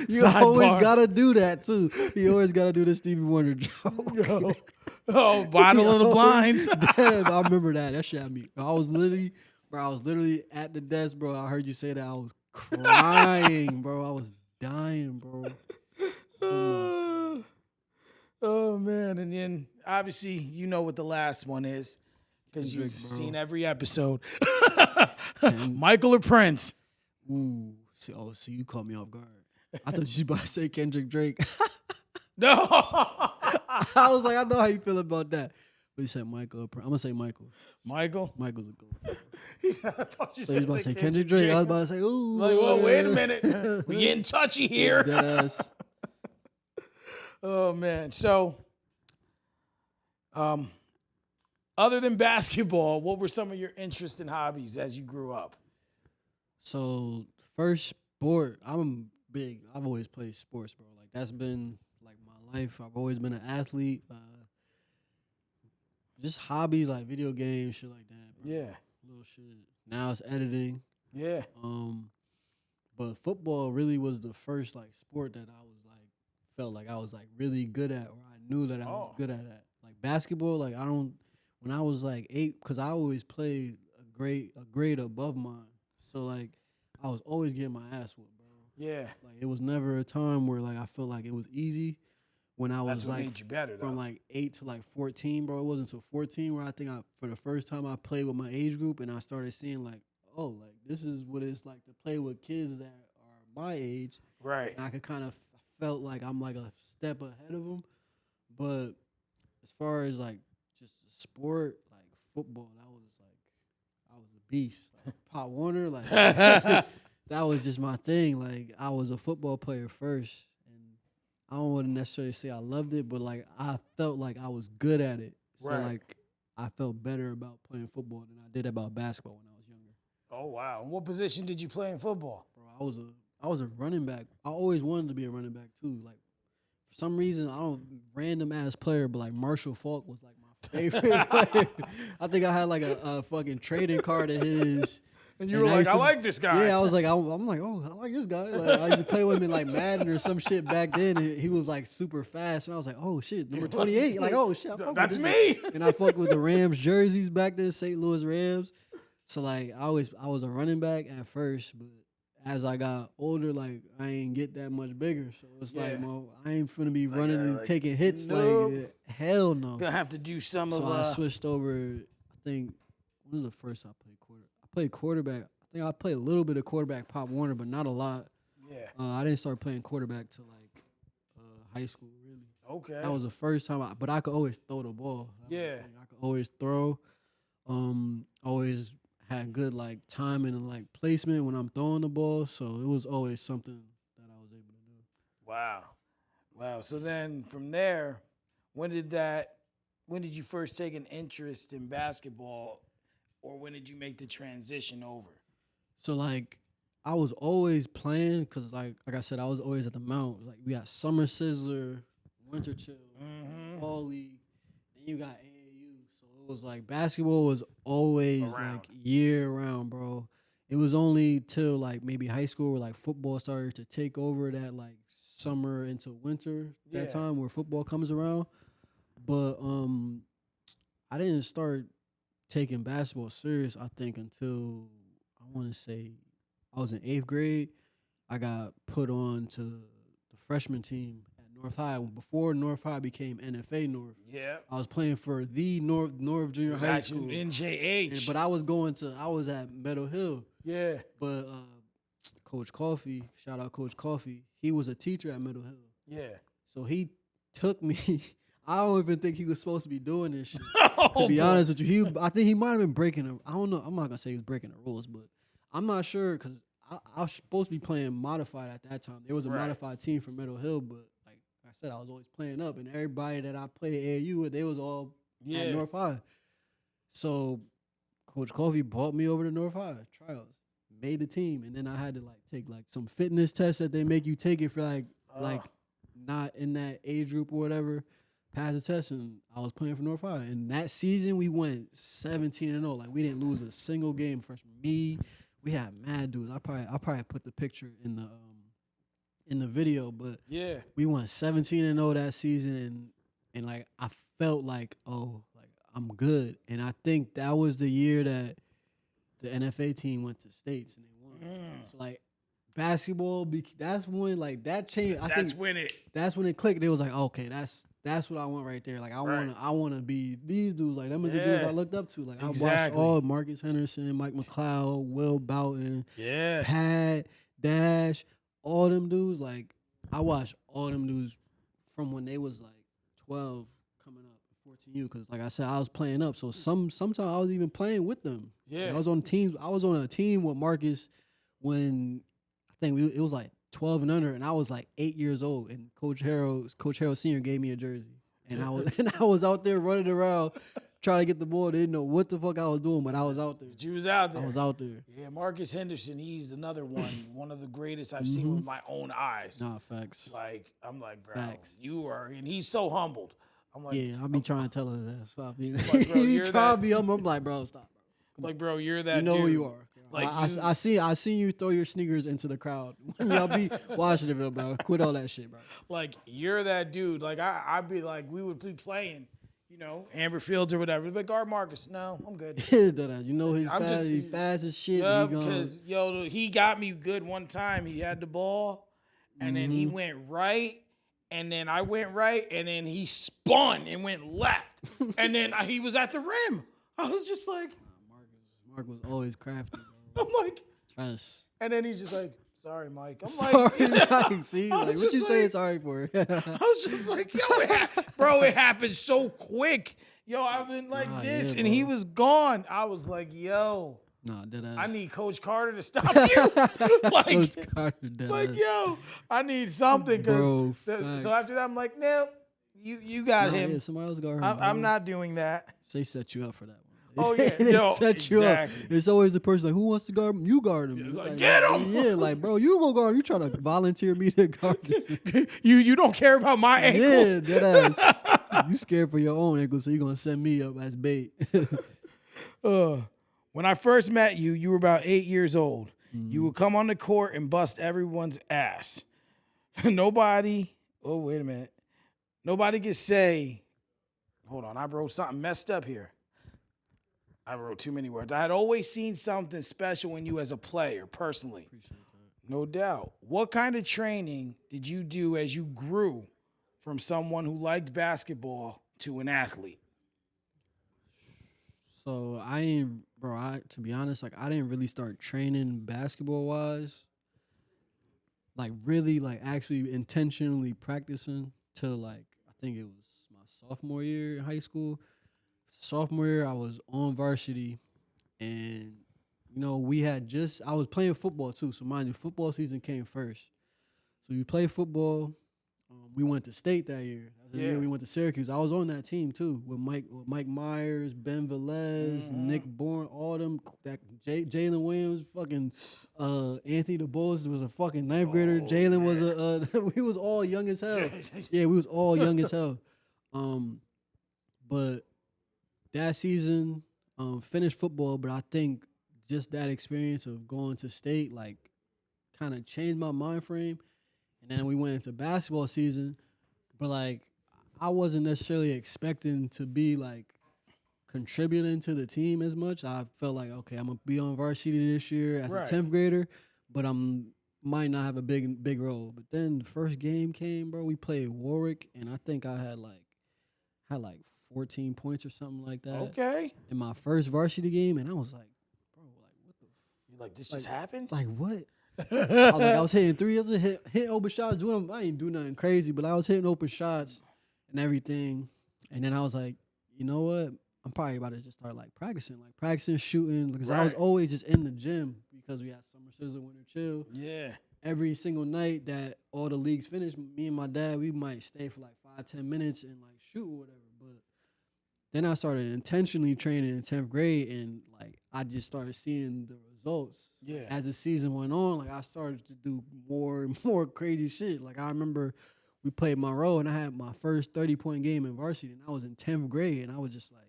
you always gotta do that too. You always gotta do the Stevie Wonder joke. Oh, bottle of the blinds. Damn, I remember that. That shit had me. I was literally at the desk, bro. I heard you say that. I was crying, bro. I was dying, bro. Oh man. And then obviously you know what the last one is. Because you've seen every episode. Michael or Prince? Ooh. So you caught me off guard. I thought you was about to say Kendrick Drake. No. I was like, I know how you feel about that. But you said Michael or Prince. I'm going to say Michael. Michael? Michael's a goat. I thought you so you was about to say Kendrick Drake. I was about to say, ooh. Like, well, wait a minute. We getting touchy here. Deadass. Oh, man. So, other than basketball, what were some of your interests and hobbies as you grew up? So, first sport, I'm big. I've always played sports, bro. Like, that's been, like, my life. I've always been an athlete. Just hobbies, like video games, shit like that, bro. Yeah. Little shit. Now it's editing. Yeah. But football really was the first, like, sport that I was, like, felt like I was, like, really good at, or I knew that I was good at. Like, basketball, like, when I was like 8, because I always played a grade above mine. So like I was always getting my ass whooped, bro. Yeah. Like it was never a time where like I felt like it was easy when I was That's what like made you better, though. From like 8 to like 14, bro. It wasn't until 14 where I think for the first time I played with my age group and I started seeing like, oh, like this is what it's like to play with kids that are my age. Right. And I could kind of felt like I'm like a step ahead of them. But as far as like just a sport, like football, I was a beast. Like Pop Warner, like that was just my thing. Like I was a football player first, and I don't want to necessarily say I loved it, but like I felt like I was good at it. So Right. like I felt better about playing football than I did about basketball when I was younger. Oh wow. And what position did you play in football? Bro, I was a running back. I always wanted to be a running back too. Like for some reason, I don't random ass player, but like Marshall Faulk was like my favorite player. I think I had like a fucking trading card of his. And you were like, used I to- like this guy. Yeah, I was like, I'm like, oh, I like this guy. Like, I used to play with him in like Madden or some shit back then. And he was like super fast, and I was like, oh shit, number 28. Like, oh shit, I fuck with That's this me. guy. And I fucked with the Rams jerseys back then, St. Louis Rams. So like, I was a running back at first, but as I got older, like I ain't get that much bigger. So it's like, Yeah. well, I ain't finna be running and like, taking hits. nope. Like, hell no. Gonna have to do some So of I switched over. I think when was the first I played quarter? I played quarterback. I think I played a little bit of quarterback, Pop Warner, but not a lot. yeah. I didn't start playing quarterback till like high school. Really, Okay. that was the first time. But I could always throw the ball. That was the Yeah. thing. I could always throw. Always had good like timing and like placement when I'm throwing the ball. So it was always something that I was able to do. Wow. Wow. So then from there, when did you first take an interest in basketball, or when did you make the transition over? So like I was always playing because like I said, I was always at the Mount. Like we got Summer Sizzler, Winter Chill, Fall League, then you got AAU. So it was like basketball was always Around. like year round, bro. It was only till like maybe high school where like football started to take over that like summer into winter Yeah. that time where football comes around. But I didn't start taking basketball serious, I think, until I want to say I was in 8th grade. I got put on to the freshman team at North High before North High became NFA North. Yeah. I was playing for the North Junior High Got you School, NJH. but I was at Meadow Hill. yeah. But Coach Coffey, shout out Coach Coffey, he was a teacher at Meadow Hill, Yeah. so he took me. I don't even think he was supposed to be doing this shit. Oh, To be boy. honest with you, I think he might have been breaking. I don't know. I'm not gonna say he was breaking the rules, but I'm not sure because I was supposed to be playing modified at that time. There was a Right. modified team from Meadow Hill, but like I said, I was always playing up, and everybody that I played AAU with, they was all Yeah. at North High. So Coach Coffey brought me over to North High tryouts, made the team, and then I had to like take like some fitness tests that they make you take it for like not in that age group or whatever. Passed the test, and I was playing for North High. And that season, we went 17-0. Like we didn't lose a single game freshman. We had mad dudes. I probably put the picture in the video, but Yeah. we went 17-0 that season, and like I felt like, oh, like I'm good. And I think that was the year that the NFA team went to states and they won. So like basketball, that's when like that changed. I think that's when it clicked. It was like, okay, that's what I want right there. Like I wanna be these dudes. Like them are the dudes Yeah. I looked up to. Like I watched Exactly. all Marcus Henderson, Mike McLeod, Will Boughton, Yeah. Pat, Dash, all them dudes. Like I watched all them dudes from when they was like 12 coming up, 14U. Because like I said, I was playing up. So sometimes I was even playing with them. Yeah. Like, I was on teams. I was on a team with Marcus when I think it was like 12 and under, and I was like 8 years old. And Coach Harold Senior gave me a jersey, and I was out there running around trying to get the ball. They didn't know what the fuck I was doing, but I was out there. But you was out there. I was out there. Yeah, Marcus Henderson, he's another one of the greatest I've seen with my own eyes. Nah, facts. Like, I'm like, bro, Facts. you are, and he's so humbled. I'm like, Yeah, I be trying to tell her that. Stop being. Like, bro, He you're try that- to be. I'm like, bro, stop, bro. like, bro, you're that You know dude. who you are. Like, I seen you throw your sneakers into the crowd when y'all be Washingtonville, bro. Quit all that shit, bro. Like, you're that dude. Like, I'd be like, we would be playing, Amber Fields or whatever. But guard Marcus, no, I'm good. You know he's I'm fast. just- He's fast as shit. Yeah, He gonna- because he got me good one time. He had the ball, and then he went right, and then I went right, and then he spun and went left, and then he was at the rim. I was just like, Mark was always crafty, bro. I'm like, Trust. and then he's just like, sorry, Mike. I'm Sorry, like, like, see, I was like what just you saying like- sorry for? I was just like, bro, it happened so quick. I've been like Nah, this, yeah, and he bro. was gone. I was like, yo, Nah, dead ass. I need Coach Carter to stop you. like, Coach Carter, dead like, ass. yo, I need something. Bro, So facts. after that, I'm like, no, you got Nah, him. yeah, somebody else got hurt. I'm not doing that. They set you up for that one. Oh, yeah. They Yo, set you up. exactly. It's always the person like, who wants to guard him? You guard him. It's like, get him. Yeah, like, bro, you go guard him. You trying to volunteer me to guard this? You don't care about my ankles. Yeah, dead ass. You scared for your own ankles, so you're going to send me up as bait. When I first met you, you were about 8 years old. You would come on the court and bust everyone's ass. Nobody could say, hold on, I wrote something messed up here. I wrote too many words. I had always seen something special in you as a player, personally. Appreciate that. No doubt. What kind of training did you do as you grew from someone who liked basketball to an athlete? So to be honest, like I didn't really start training basketball wise, like really like actually intentionally practicing till like I think it was my sophomore year in high school. Sophomore year, I was on varsity, and I was playing football too. So mind you, football season came first. So you play football. We went to state that year. That was the year we went to Syracuse. I was on that team too with Mike Myers, Ben Velez, Nick Bourne, all them. That Jalen Williams, fucking Anthony DeBose was a fucking ninth grader. Jalen was we was all young as hell. Yeah, we was all young as hell. But that season, finished football. But I think just that experience of going to state like kind of changed my mind frame. And then we went into basketball season, but like I wasn't necessarily expecting to be like contributing to the team as much. I felt like, okay, I'm gonna be on varsity this year as a 10th grader, but might not have a big role. But then the first game came, bro. We played Warwick, and I think I had like 14 points or something like that. Okay. In my first varsity game, and I was like, bro, like what the? You like this just happened? Like what? I was hitting three. I was hitting open shots. I ain't do nothing crazy, but I was hitting open shots and everything. And then I was like, you know what? I'm probably about to just start like practicing shooting, because I was always just in the gym because we had summer sizzle, winter chill. Yeah. Every single night that all the leagues finished, me and my dad, we might stay for like 5-10 minutes and like shoot or whatever. But then I started intentionally training in 10th grade, and like I just started seeing the results. Yeah. As the season went on, like I started to do more and more crazy shit. Like I remember we played Monroe, and I had my first 30-point game in varsity, and I was in 10th grade, and I was just like,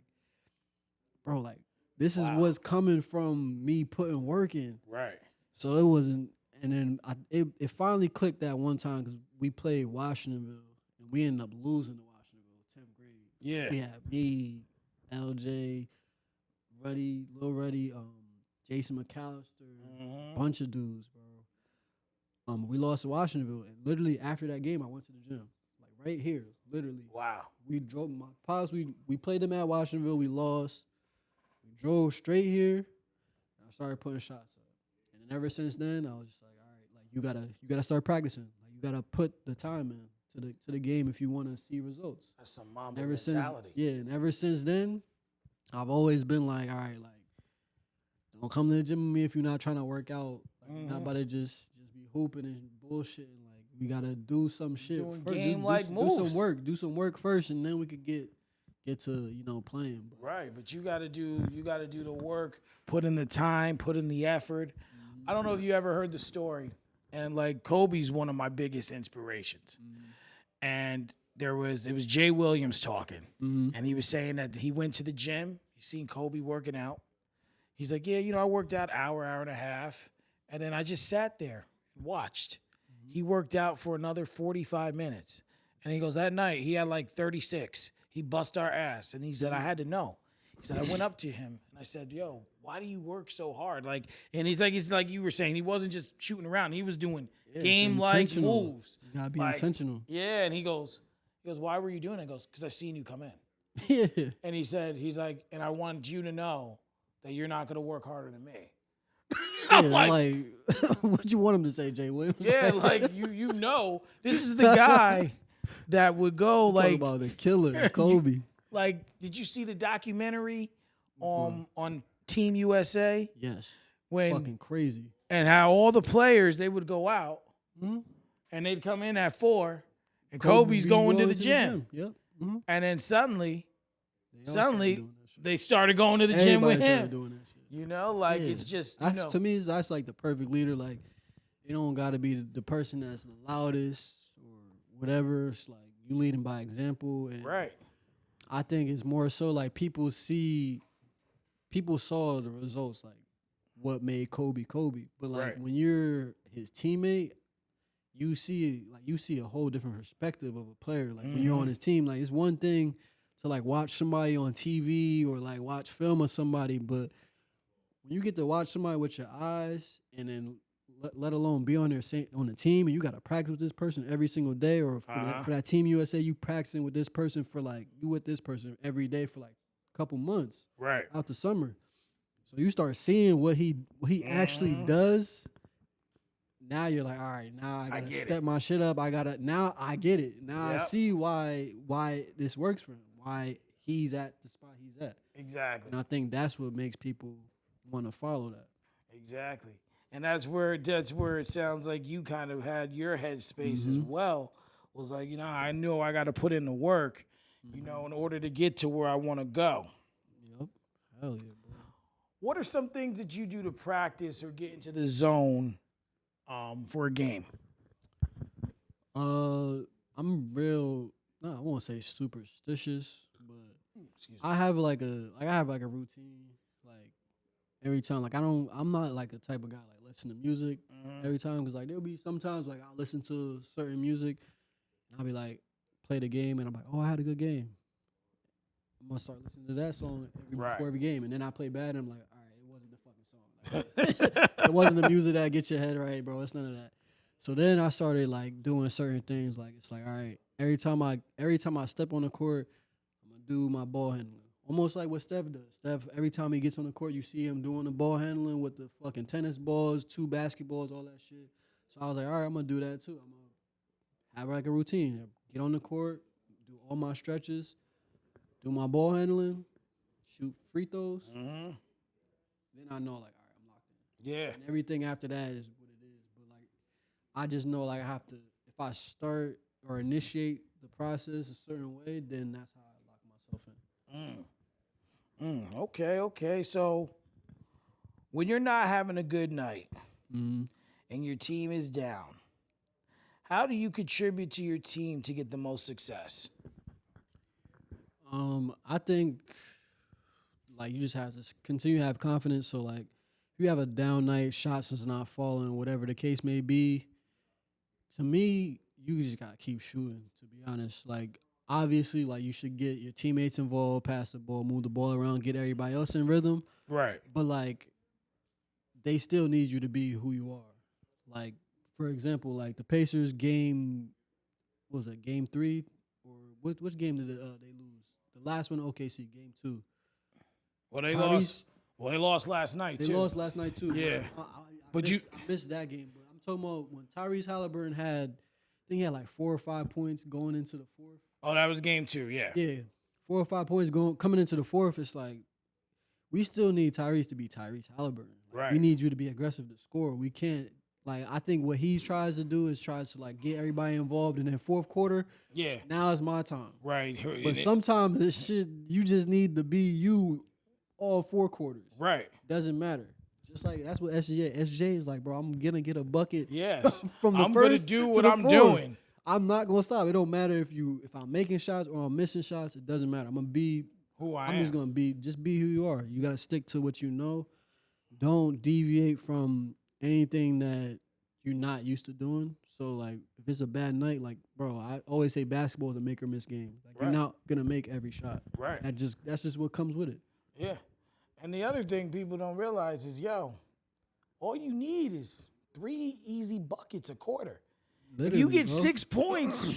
bro, like this is what's coming from me putting work in. Right. So it wasn't, and then it finally clicked that one time because we played Washingtonville, and we ended up losing to Washingtonville, 10th grade. Yeah. We had me, LJ, Lil Ruddy, Jason McAllister, bunch of dudes, bro. We lost to Washingtonville, and literally after that game, I went to the gym, like right here, literally. Wow. We drove my pops. We played them at Washingtonville. We lost. We drove straight here, and I started putting shots up. And then ever since then, I was just like, all right, like you gotta start practicing. Like you gotta put the time in to the game if you want to see results. That's some Mamba mentality. And ever since then, I've always been like, all right, like don't come to the gym with me if you're not trying to work out. Like, you're not about to just be hooping and bullshitting. Like we gotta do some shit. Doing first. game-like moves. Do some work first, and then we could get to playing. But Right, but you gotta do the work, put in the time, put in the effort. I don't know if you ever heard the story, and like Kobe's one of my biggest inspirations. And it was Jay Williams talking, and he was saying that he went to the gym, he seen Kobe working out. He's like, yeah, I worked out hour and a half, and then I just sat there and watched. He worked out for another 45 minutes, and he goes, that night he had like 36. He bust our ass, and he said, I had to know. He said, I went up to him and I said, yo, why do you work so hard? Like, and he's like you were saying, he wasn't just shooting around. He was doing game-like moves. You gotta be like, intentional. Yeah, and he goes, why were you doing it? He goes, because I seen you come in. Yeah. And he's like, and I want you to know that you're not going to work harder than me. I'm like, what you want him to say, Jay Williams? Yeah, like, you know, this is the guy that would go, like. Talk about the killer, Kobe. Like, did you see the documentary on Team USA Yes. when Fucking crazy. and how all the players they would go out Mm-hmm. and they'd come in at 4 and Kobe's going to the gym. Yep. Mm-hmm. And then suddenly Suddenly, they started going to the gym with him. doing that shit. You know, like Yeah. it's just To me, that's like the perfect leader. Like, you don't got to be the person that's the loudest or whatever. It's like you leading by example. And right. I think it's more so like people saw the results, like what made Kobe Kobe. But like Right. when you're his teammate, you see a whole different perspective of a player. Like when you're on his team, like it's one thing to like watch somebody on TV or like watch film of somebody, but when you get to watch somebody with your eyes and then let alone be on the team and you got to practice with this person every single day, or for that Team USA, you practicing with this person for like you with this person every day for like a couple months Right. out the summer. So you start seeing what he actually does. Now you're like, all right, now I gotta get step my shit up. Now I get it. Now I Yep. see why this works for him. Why he's at the spot he's at. Exactly. And I think that's what makes people want to follow that. Exactly. And that's where it sounds like you kind of had your headspace as well. Was like, I know I got to put in the work, in order to get to where I want to go. Yep. Hell yeah, bro. What are some things that you do to practice or get into the zone for a game? I'm real. No, I won't say superstitious, but Excuse me. I have like a routine. Like every time, like I'm not like the type of guy like listen to music every time, because like there'll be sometimes like I'll listen to certain music and I'll be like play the game and I'm like, oh, I had a good game. I'm gonna start listening to that song before every game, and then I play bad and I'm like, all right, it wasn't the fucking song. Like, it wasn't the music that gets your head right, bro. It's none of that. So then I started like doing certain things. Like it's like, all right, every time I step on the court, I'm gonna do my ball handling. Almost like what Steph does. Steph, every time he gets on the court, you see him doing the ball handling with the fucking tennis balls, 2 basketballs, all that shit. So I was like, all right, I'm gonna do that too. I'm gonna have like a routine. Get on the court, do all my stretches, do my ball handling, shoot free throws. Mm-hmm. Then I know like, all right, I'm locked in. Yeah. And everything after that is what it is. But like, I just know like I have to, if I start or initiate the process a certain way, then that's how I lock myself in. Okay. So when you're not having a good night Mm-hmm. and your team is down, how do you contribute to your team to get the most success? I think like you just have to continue to have confidence. So like, if you have a down night, shots is not falling, whatever the case may be, to me, you just gotta keep shooting. To be honest, like obviously, like you should get your teammates involved, pass the ball, move the ball around, get everybody else in rhythm. Right. But like, they still need you to be who you are. Like for example, like the Pacers game, what was it game 3 or which game did they lose? The last one, OKC, game 2. Well, they lost. Well, they lost last night too. They lost last night too. Yeah. I missed that game. But I'm talking about when Tyrese Halliburton had, I think he had like 4 or 5 points going into the fourth. Oh, that was game 2. Yeah. Yeah, 4 or 5 points coming into the fourth. It's like we still need Tyrese to be Tyrese Halliburton. Like, Right. We need you to be aggressive to score. We can't. Like I think what he tries to do is tries to like get everybody involved in that fourth quarter. Yeah. Now is my time. Right. But sometimes this shit, you just need to be you all 4 quarters. Right. Doesn't matter. Just like that's what SJ is like, bro. I'm gonna get a bucket. Yes. From the I'm first gonna do to what the I'm fourth. doing. I'm not gonna stop. It don't matter if I'm making shots or I'm missing shots. It doesn't matter. I'm gonna be Who I I'm am. just gonna be who you are. You gotta stick to what you know. Don't deviate from anything that you're not used to doing. So like if it's a bad night, like bro, I always say basketball is a make or miss game. Like Right. you're not gonna make every shot. Right. That's just what comes with it. Yeah. And the other thing people don't realize is, all you need is 3 easy buckets a quarter. If you Literally, get bro. 6 points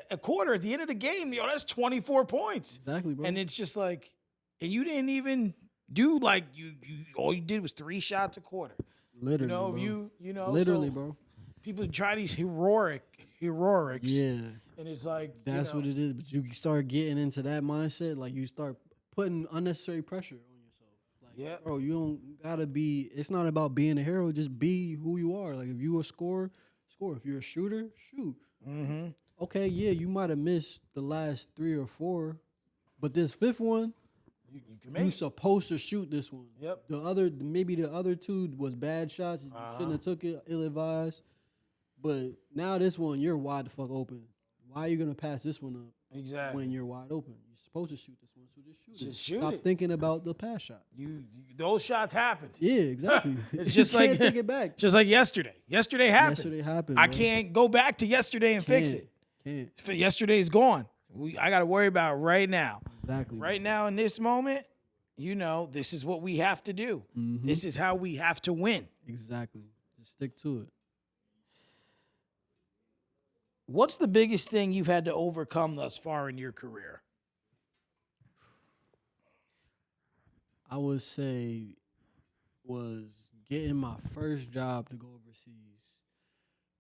a quarter at the end of the game, that's 24 points. Exactly, bro. And it's just like, and you didn't even do like you all you did was 3 shots a quarter. Literally, If bro. you Literally, so bro. people try these heroics. Yeah. And it's like That's what it is. But you start getting into that mindset, like you start putting unnecessary pressure on yourself. Like Yep. bro, you don't gotta be. It's not about being a hero. Just be who you are. Like if you a scorer, score. If you're a shooter, shoot. Mm-hmm. Okay, yeah, you might have missed the last 3 or 4, but this 5th one, You can make you it. supposed to shoot this one. Yep. Maybe the other 2 was bad shots. You shouldn't have took it, ill advised. But now this one, you're wide the fuck open. Why are you gonna pass this one up Exactly. when you're wide open? You're supposed to shoot this one, so just shoot it. Just shoot Stop it. thinking about the pass shot. Those shots happened. Yeah, exactly. It's just You like can't take it back. Just like yesterday. Yesterday happened. Yesterday happened. I bro. can't go back to yesterday and fix it. Can't. Yesterday's gone. I got to worry about right now. Exactly. Right now in this moment, this is what we have to do. Mm-hmm. This is how we have to win. Exactly. Just stick to it. What's the biggest thing you've had to overcome thus far in your career? I would say was getting my first job to go overseas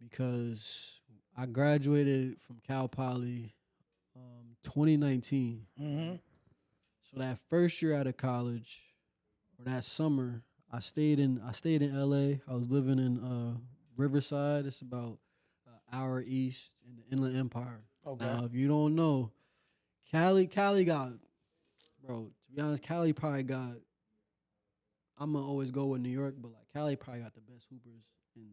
because I graduated from Cal Poly 2019. Mm-hmm. So that first year out of college, or that summer, I stayed in LA. I was living in Riverside. It's about an hour east in the Inland Empire. Okay. Now, if you don't know, Cali got, bro, to be honest, Cali probably got, I'm going to always go with New York, but like Cali probably got the best hoopers in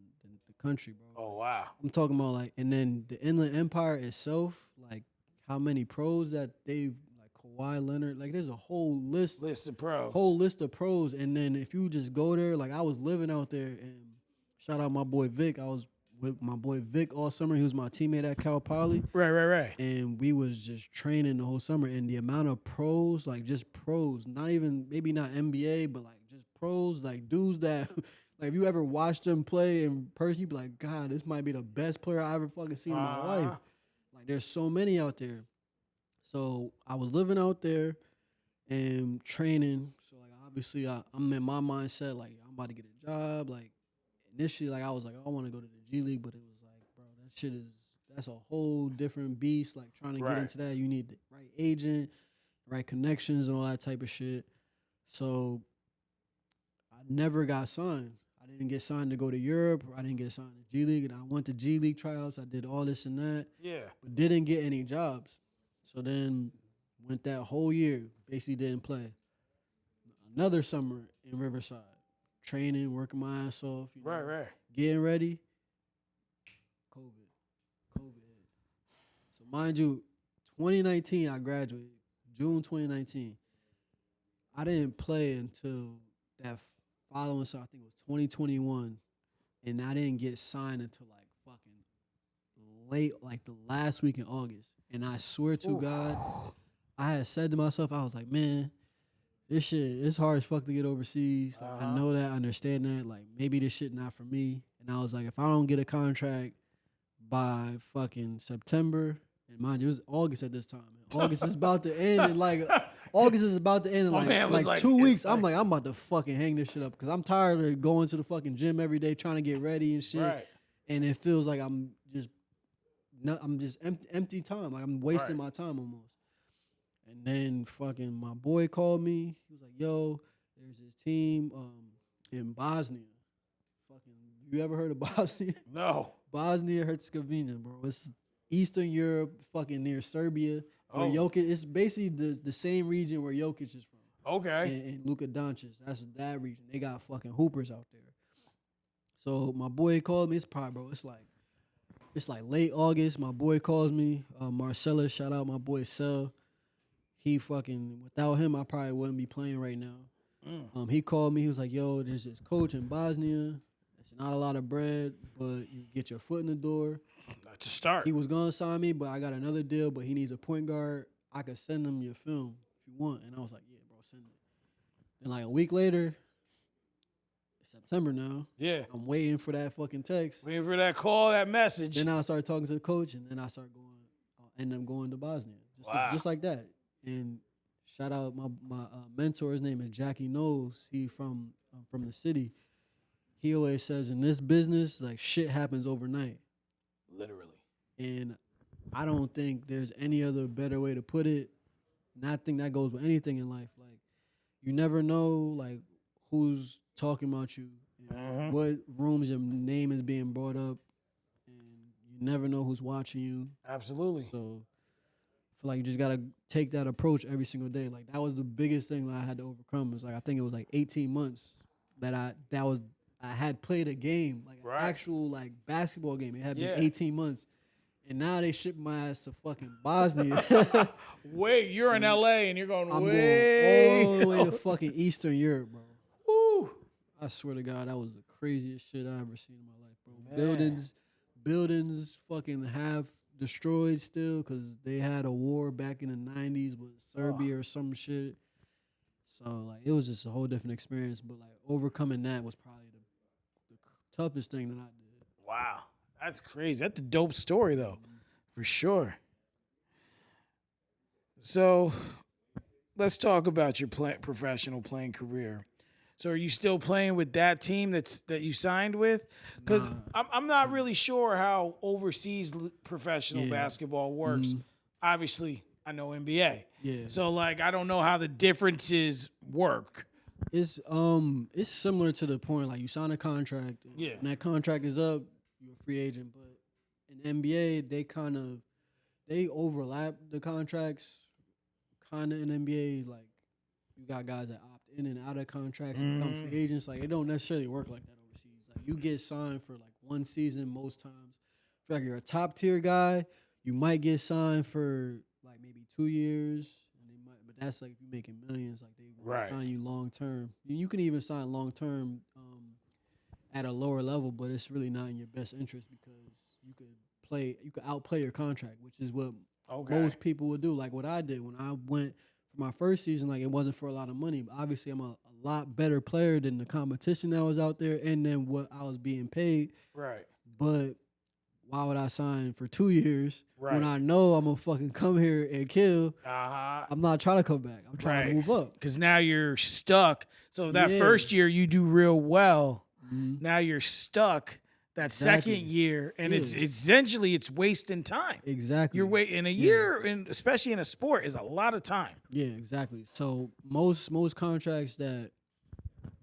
the country, bro. Oh, wow. I'm talking about like, and then the Inland Empire itself, like how many pros that they've, like Kawhi Leonard, like there's a whole list Of pros. whole list of pros. And then if you just go there, like I was living out there, and shout out my boy Vic. I was with my boy Vic all summer. He was my teammate at Cal Poly. Right. And we was just training the whole summer. And the amount of pros, like just pros, not even, maybe not NBA, but like just pros, like dudes that, like if you ever watched them play in person, you'd be like, God, this might be the best player I ever fucking seen in my life. Like there's so many out there. So I was living out there and training. So like obviously I'm in my mindset, like I'm about to get a job. Like initially, like I was like, I want to go to the G League, but it was like, bro, that's a whole different beast. Like trying to get into that, you need the right agent, right connections, and all that type of shit. So I never got signed. I didn't get signed to go to Europe. I didn't get signed to G League, and I went to G League tryouts. I did all this and that. Yeah. But didn't get any jobs. So then went that whole year, basically didn't play. Another summer in Riverside, training, working my ass off. Right. Getting ready. COVID hit. So mind you, 2019 I graduated, June 2019. I didn't play until that following summer, I think it was 2021, and I didn't get signed until like fucking late, like the last week in August. And I swear to God, I had said to myself, I was like, man, this shit, it's hard as fuck to get overseas. Like, I know that, I understand that. Like, maybe this shit not for me. And I was like, if I don't get a contract by fucking September, and mind you, it was August at this time. August is about to end, and like, August is about to end in like 2 weeks. I'm like, I'm about to fucking hang this shit up because I'm tired of going to the fucking gym every day trying to get ready and shit. Right. And it feels like I'm just empty time. Like I'm wasting my time almost. And then fucking my boy called me. He was like, yo, there's this team in Bosnia. Fucking, you ever heard of Bosnia? No. Bosnia-Herzegovina, bro. It's Eastern Europe, fucking near Serbia. Where Jokic, it's basically the same region where Jokic is from. Okay. And Luka Doncic. That's that region. They got fucking hoopers out there. So my boy called me. It's probably, bro, it's like late August. My boy calls me. Marcellus, shout out my boy Cell. He fucking, without him, I probably wouldn't be playing right now. He called me. He was like, yo, there's this coach in Bosnia. It's not a lot of bread, but you get your foot in the door. To start. He was going to sign me, but I got another deal, but he needs a point guard. I could send him your film if you want. And I was like, yeah, bro, send it. And like a week later, it's September now. Yeah. I'm waiting for that fucking text. Waiting for that call, that message. Then I started talking to the coach, and then I started end up going to Bosnia. Just like that. And shout out my mentor, his name is Jackie Knowles. He from the city. He always says, in this business, like, shit happens overnight. Literally. And I don't think there's any other better way to put it. And I think that goes with anything in life. Like, you never know, like, who's talking about you, and what rooms your name is being brought up, and you never know who's watching you. Absolutely. So I feel like you just gotta take that approach every single day. Like that was the biggest thing that I had to overcome. It was like I think it was like 18 months that I had played a game, like Right. an actual like basketball game. It had Yeah. been 18 months. And now they shipped my ass to fucking Bosnia. Wait, you're in LA and you're going I'm way going all the way to fucking Eastern Europe, bro. Woo. I swear to God, that was the craziest shit I ever seen in my life, bro. Man. Buildings fucking half destroyed still because they had a war back in the 90s with Serbia or some shit. So, like, it was just a whole different experience. But, like, overcoming that was probably the toughest thing that I did. Wow. That's crazy. That's a dope story, though, for sure. So let's talk about your professional playing career. So are you still playing with that team that you signed with? Because I'm not really sure how overseas professional basketball works. Obviously, I know NBA. Yeah. So, like, I don't know how the differences work. It's similar to the point, like, you sign a contract. Yeah. And that contract is up, you're a free agent. But in NBA, they overlap the contracts kind of in NBA. Like, you got guys that opt in and out of contracts and become free agents. Like, it don't necessarily work like that overseas. Like, you get signed for, like, one season most times. If like you're a top-tier guy, you might get signed for, like, maybe 2 years. But that's, like, if you're making millions, like, they want to sign you long-term. You can even sign long-term at a lower level, but it's really not in your best interest because you could outplay your contract, which is what most people would do. Like what I did when I went for my first season, like it wasn't for a lot of money, but obviously I'm a lot better player than the competition that was out there and then what I was being paid. Right. But why would I sign for 2 years when Right. I know I'm gonna fucking come here and kill? Uh-huh. I'm not trying to come back. I'm trying to move up. Because now you're stuck. So that first year you do real well. Now you're stuck that second year, and it's essentially it's wasting time. Exactly. You're waiting a year, and especially in a sport, is a lot of time. Yeah, exactly. So most contracts the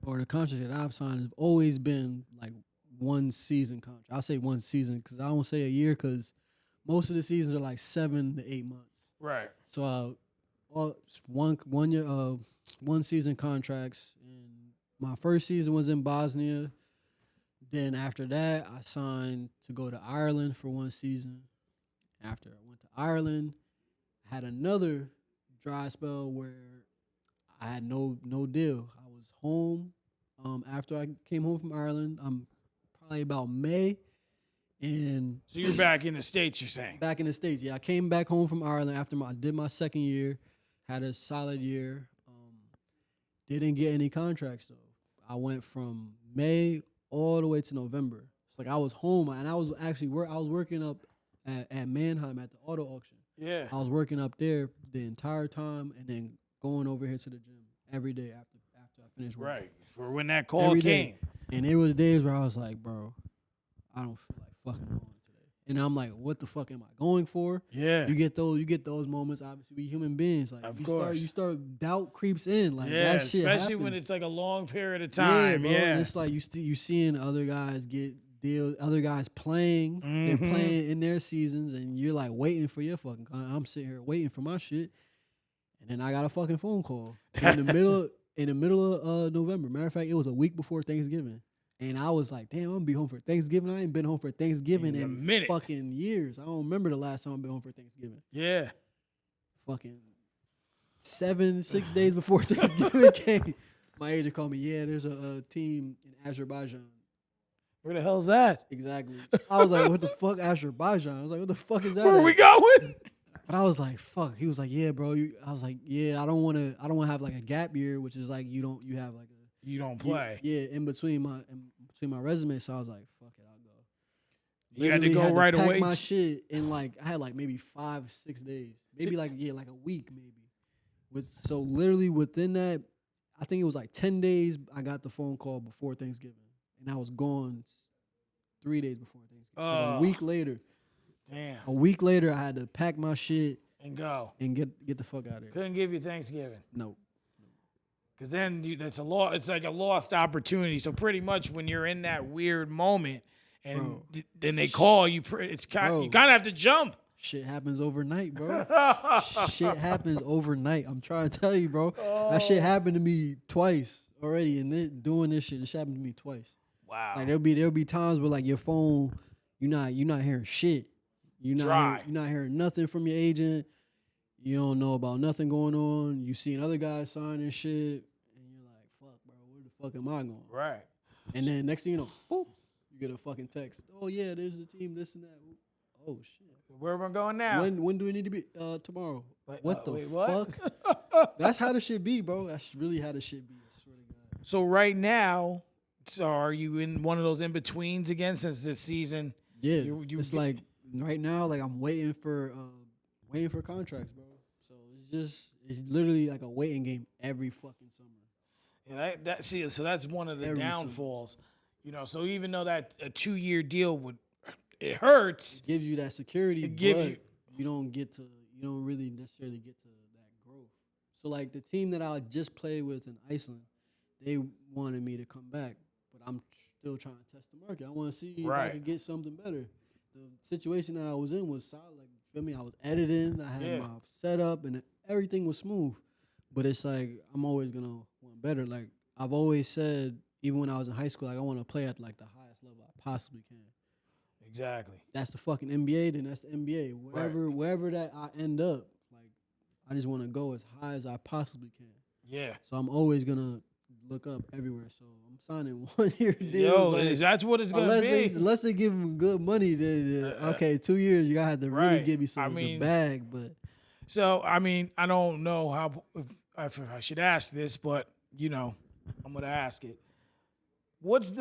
contracts that I've signed have always been like 1 season contract. I'll say 1 season because I don't say a year because most of the seasons are like 7 to 8 months. Right. So one year 1 season contracts, and my first season was in Bosnia. Then after that, I signed to go to Ireland for 1 season. After I went to Ireland, I had another dry spell where I had no deal. I was home after I came home from Ireland. I'm probably about May, and So you're back in the States, you're saying? back in the States. Yeah, I came back home from Ireland after I did my second year, had a solid year. Didn't get any contracts though. I went from May all the way to November. It's like I was home and I was actually I was working up at Mannheim at the auto auction. Yeah. I was working up there the entire time and then going over here to the gym every day after I finished work. Right. For when that call Every came. day. And there was days where I was like, bro, I don't feel like fucking going today. And I'm like, what the fuck am I going for? Yeah. You get those moments. Obviously, we human beings. Like Of you course. start doubt creeps in. Like Yeah, that shit especially happens. when it's like a long period of time. bro. Yeah. And it's like you seeing other guys get deals, other guys playing. They're Mhm. playing in their seasons, and you're like waiting for your fucking. I'm sitting here waiting for my shit, and then I got a fucking phone call in the middle of November. Matter of fact, it was a week before Thanksgiving. And I was like, damn, I'm gonna be home for Thanksgiving. I ain't been home for Thanksgiving In a in minute. fucking years. I don't remember the last time I've been home for Thanksgiving. Yeah. Fucking 6 days before Thanksgiving came, my agent called me. Yeah, there's a team in Azerbaijan. Where the hell's that? Exactly. I was like, what the fuck, Azerbaijan? I was like, what the fuck is that? Where are at? we going? But I was like, fuck. He was like, yeah, bro. I was like, yeah, I don't want to have like a gap year, which is like you have like a You don't play. Yeah, in between my resume. So I was like, fuck it, I'll go. You had to Literally go right pack away. my shit in like I had like maybe 5-6 days, maybe like a week maybe. So literally within that, I think it was like 10 days. I got the phone call before Thanksgiving, and I was gone 3 days before Thanksgiving. So Oh. a week later, I had to pack my shit And go. and get the fuck out of here. Couldn't give you Thanksgiving. No. Because then that's a law. It's like a lost opportunity. So pretty much when you're in that weird moment, and then they call you, it's you kind of have to jump. Shit happens overnight, bro. Shit happens overnight. I'm trying to tell you, bro. That shit happened to me twice already, and then doing this shit happened to me twice. Wow. Like there'll be times where like your phone, you're not hearing shit. You're not hearing nothing from your agent. You don't know about nothing going on. You seeing other guys signing shit, and you're like, "Fuck, bro, where the fuck am I going?" Right. And then next thing you know, boop, you get a fucking text. Oh yeah, there's the team, this and that. Oh shit. Where am I going now? When do we need to be? Tomorrow. Like, What the wait, fuck? That's how the shit be, bro. That's really how the shit be. I swear to God. So right now, are you in one of those in betweens again since this season? Yeah, it's like right now, like I'm waiting for contracts, bro. So it's literally like a waiting game every fucking summer. Yeah, so that's one of the downfalls. Summer. So even though that a 2-year deal it hurts. It gives you that security, but you don't really necessarily get to that growth. So like the team that I just played with in Iceland, they wanted me to come back, but I'm still trying to test the market. I want to see if I could get something better. The situation that I was in was solid. Like, feel me? I was editing. I had my setup, and everything was smooth. But it's like I'm always gonna want better. Like I've always said, even when I was in high school, like I want to play at like the highest level I possibly can. Exactly. That's the fucking NBA. Then that's the NBA. Wherever that I end up, like I just want to go as high as I possibly can. Yeah. So I'm always gonna look up everywhere. So I'm signing 1-year deals. Yo, that's what it's gonna be. Unless they give them good money, then okay, 2 years you gotta have to really give me some good bag. But so I don't know if I should ask this, but I'm gonna ask it. What is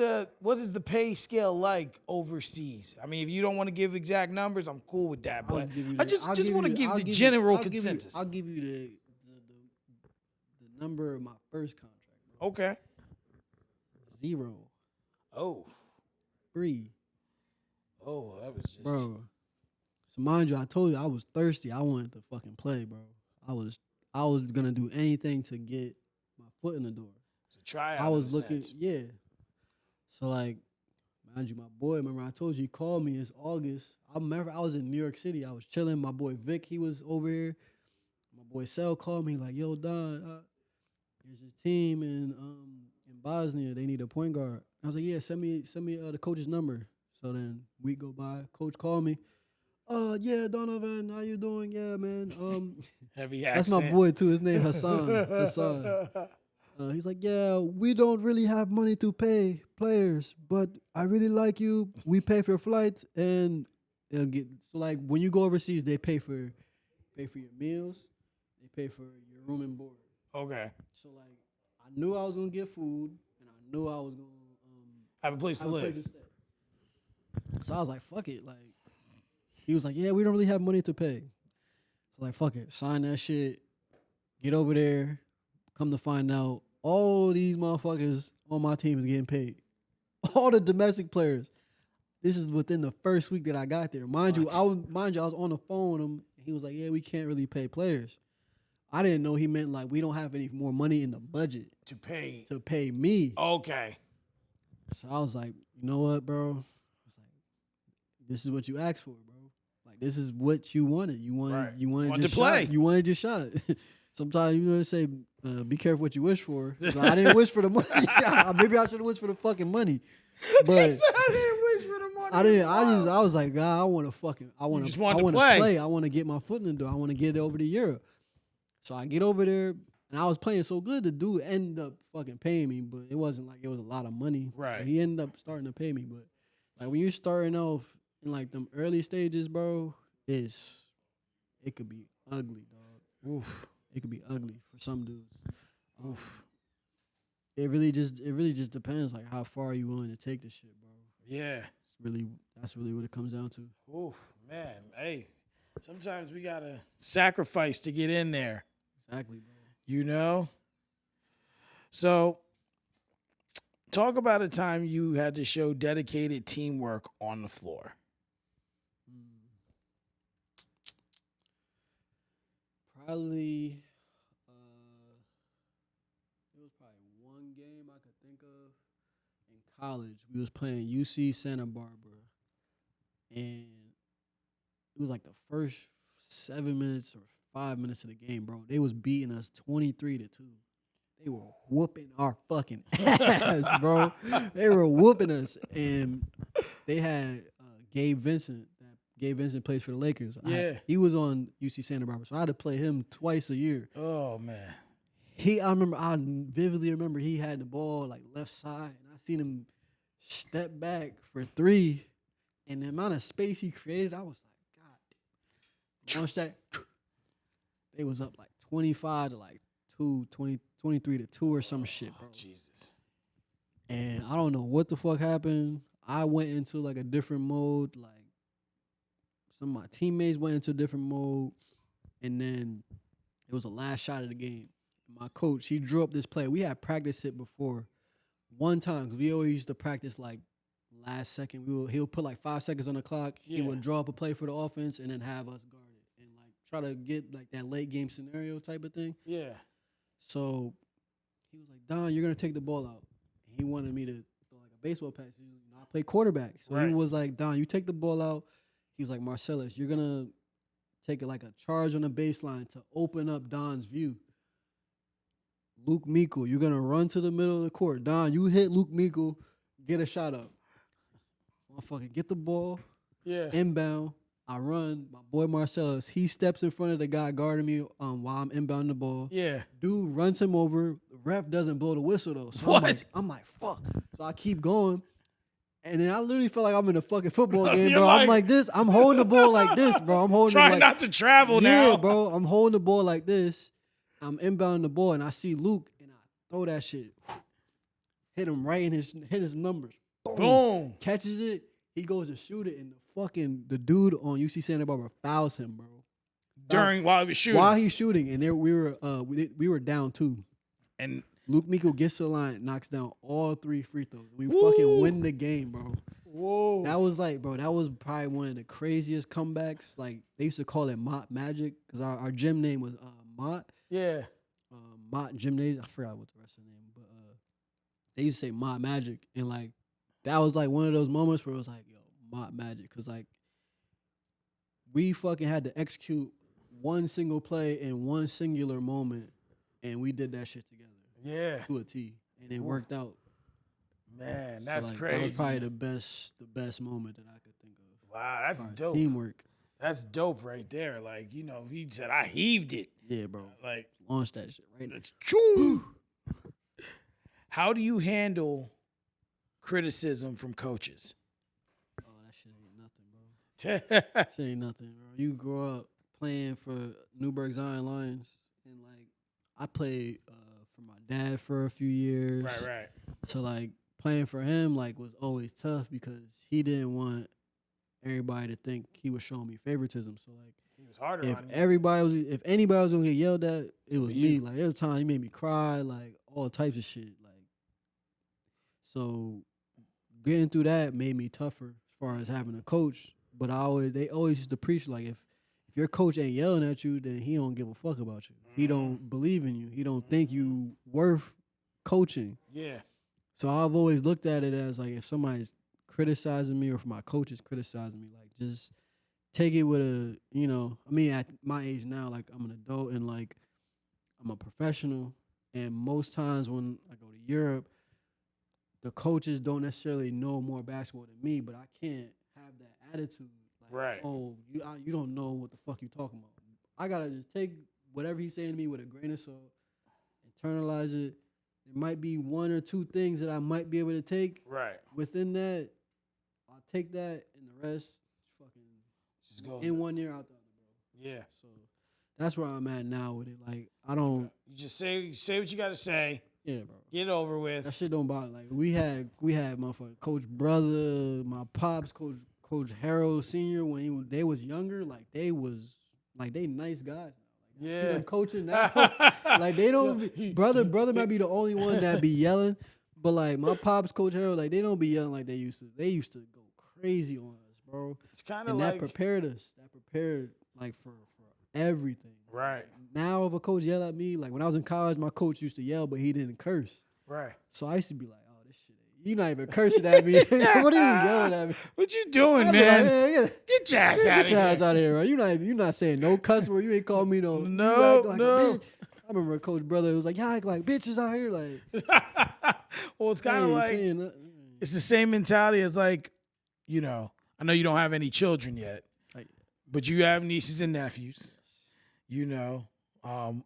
the pay scale like overseas? I mean, if you don't want to give exact numbers, I'm cool with that. But I just want to give the general consensus. I'll give you the number of my first contract. Bro. Okay. 0. Oh. 3. Oh, that was just. Bro. So mind you, I told you I was thirsty. I wanted to fucking play, bro. I was gonna do anything to get my foot in the door. So try out. I was looking, yeah. So, like, mind you, my boy, remember I told you, he called me. It's August. I remember I was in New York City. I was chilling. My boy Vic, he was over here. My boy Sel called me like, yo, Don, there's this team in Bosnia. They need a point guard. I was like, yeah, send me the coach's number. So then week go by. Coach called me. Yeah, Donovan, how you doing? Yeah, man. Heavy accent. That's my boy, too. His name Hassan. He's like, yeah, we don't really have money to pay players, but I really like you. We pay for your flights, and so like when you go overseas, they pay for your meals, they pay for your room and board. Okay. So like, I knew I was gonna get food, and I knew I was gonna have a place to live. Stay. So I was like, fuck it. Like, he was like, yeah, we don't really have money to pay. So like, fuck it, sign that shit, get over there. Come to find out, all these motherfuckers on my team is getting paid. All the domestic players. This is within the first week that I got there. Mind you, I was on the phone with him. And he was like, "Yeah, we can't really pay players." I didn't know he meant like we don't have any more money in the budget to pay me. Okay. So I was like, you know what, bro? I was like, this is what you asked for, bro. Like this is what you wanted. You wanted to play. You wanted your shot. Sometimes you say, be careful what you wish for. So I didn't wish for the money. Maybe I should have wished for the fucking money. But I didn't wish for the money. I didn't. I was like, God, I want to play. I want to get my foot in the door. I want to get over to Europe. So I get over there, and I was playing so good. The dude ended up fucking paying me, but it wasn't like it was a lot of money. Right. Like, he ended up starting to pay me, but like when you're starting off in like them early stages, bro, it could be ugly, dog. Oof. It could be ugly for some dudes. Oof. It really just depends like how far you willing to take this shit, bro. Yeah. That's really what it comes down to. Oof, man. Hey, sometimes we gotta sacrifice to get in there. Exactly, bro. So talk about a time you had to show dedicated teamwork on the floor. Probably, it was college. We was playing UC Santa Barbara, and it was like the first 7 minutes or 5 minutes of the game, bro. They was beating us 23-2. They were whooping our fucking ass, bro. They were whooping us, and they had Gabe Vincent. Gabe Vincent plays for the Lakers. Yeah. He was on UC Santa Barbara, so I had to play him twice a year. Oh man. I vividly remember he had the ball like left side, and I seen him step back for three, and the amount of space he created, I was like, God. Launched that, they was up like 25 to like 23-2 or some shit, bro. Jesus. And I don't know what the fuck happened. I went into like a different mode, like some of my teammates went into a different mode, and then it was the last shot of the game. My coach, he drew up this play. We had practiced it before one time because we always used to practice like last second. He'll put like 5 seconds on the clock. Yeah. He would draw up a play for the offense and then have us guard it and like try to get like that late game scenario type of thing. Yeah. So he was like, Don, you're gonna take the ball out. And he wanted me to throw like a baseball pass. I play quarterback, so Right. he was like, Don, you take the ball out. He was like, Marcellus, you're gonna take like a charge on the baseline to open up Don's view. Luke Meikle, you're going to run to the middle of the court. Don, you hit Luke Meikle, get a shot up. Motherfucker, get the ball, Yeah. inbound. I run. My boy Marcellus, he steps in front of the guy guarding me while I'm inbounding the ball. Yeah. Dude runs him over. The ref doesn't blow the whistle, though. So What? I'm like, fuck. So I keep going. And then I literally feel like I'm in a fucking football game, You're bro. like- I'm like this. I'm holding the ball like this, bro. I'm holding Trying it like, not to travel yeah, now. bro. I'm holding the ball like this. I'm inbounding the ball, and I see Luke, and I throw that shit. Hit him right in hit his numbers. Boom. Catches it. He goes to shoot it, and the dude on UC Santa Barbara fouls him, bro. While he was shooting. While he's shooting, and there we were down 2. And Luke Meikle gets to the line, knocks down all 3 free throws. We fucking win the game, bro. whoa. That was like, bro, that was probably one of the craziest comebacks. Like, they used to call it Mott Magic because our gym name was Mott. Yeah. Mott Gymnasium. I forgot what the rest of the name, but they used to say Mott Magic. And, like, that was, like, one of those moments where it was like, yo, Mott Magic. Because, like, we fucking had to execute one single play in one singular moment, and we did that shit together Yeah. to a T. And it worked out. Man, So, that's like, crazy. That was probably the best moment that I could think of. Wow, that's Our dope. Teamwork. That's dope right there. Like, you know, he said, I heaved it. Yeah, bro. Like, Launch that shit right now. it's choo. How do you handle criticism from coaches? Oh, that shit ain't nothing, bro. Yeah. Shit ain't nothing, bro. You grow up playing for Newburgh Zion Lions, and like I played for my dad for a few years. Right. So like playing for him like was always tough because he didn't want everybody to think he was showing me favoritism. So like He was harder if on you. if anybody was gonna get yelled at, it was You. me. Like every time he made me cry, like all types of shit. Like so getting through that made me tougher as far as having a coach. But they always used to preach like if your coach ain't yelling at you, then he don't give a fuck about you. He don't believe in you. He don't think you worth coaching. Yeah. So I've always looked at it as like if somebody's criticizing me or if my coach is criticizing me, like just take it with a, you know, I mean at my age now, like I'm an adult and like I'm a professional, and most times when I go to Europe, the coaches don't necessarily know more basketball than me, but I can't have that attitude. Like, Right. oh, you don't know what the fuck you talking about. I gotta just take whatever he's saying to me with a grain of salt, internalize it. There might be 1 or 2 things that I might be able to take. Right. Within that, I'll take that, and the rest fucking Just goes. in 1 year out the other, bro. Yeah. So that's where I'm at now with it. Like I don't, You just say what you got to say. yeah, bro. Get it over That with. shit don't bother. Like we had motherfucking Coach Brother, my pops, Coach Harold Senior when they was younger. Like they nice guys. Now. Like, Yeah. them coaching now. Like they don't. Brother might be the only one that be yelling, but like my pops, Coach Harold, like they don't be yelling like they used to. They used to go crazy on us, bro. It's kind of And like that prepared us. That prepared like for everything. right. Now if a coach yell at me, like when I was in college, my coach used to yell, but he didn't curse. Right. So I used to be like, oh, this shit ain't. You not even cursing at me. What are you yelling at me? What you doing, I be man? Like, Get your ass out of Get your ass here. out of here, right? You not saying no cuss word. You ain't calling me no. No, you act like a no. bitch. I remember Coach Brother was like, y'all act like bitches out here. Like, Well, it's kind of ain't like saying nothing. it's the same mentality as like, I know you don't have any children yet, Like, but you have nieces and nephews, and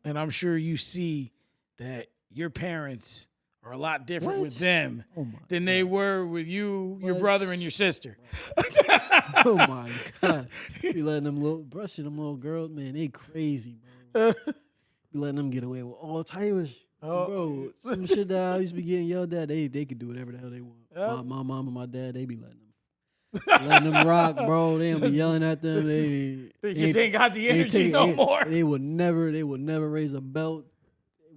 I'm sure you see that your parents are a lot different with What? them Oh my than they were with you, your What? brother, and your sister. Oh my God. Be letting them brushing them little girls, man, they crazy, bro. Be letting them get away with all type of shit. Oh. Bro, some shit that I used to be getting yelled at, they could do whatever the hell they want. Yep. My mom and my dad, they be letting them rock, bro. They don't be yelling at them. They just ain't got the energy no more. They would never raise a belt.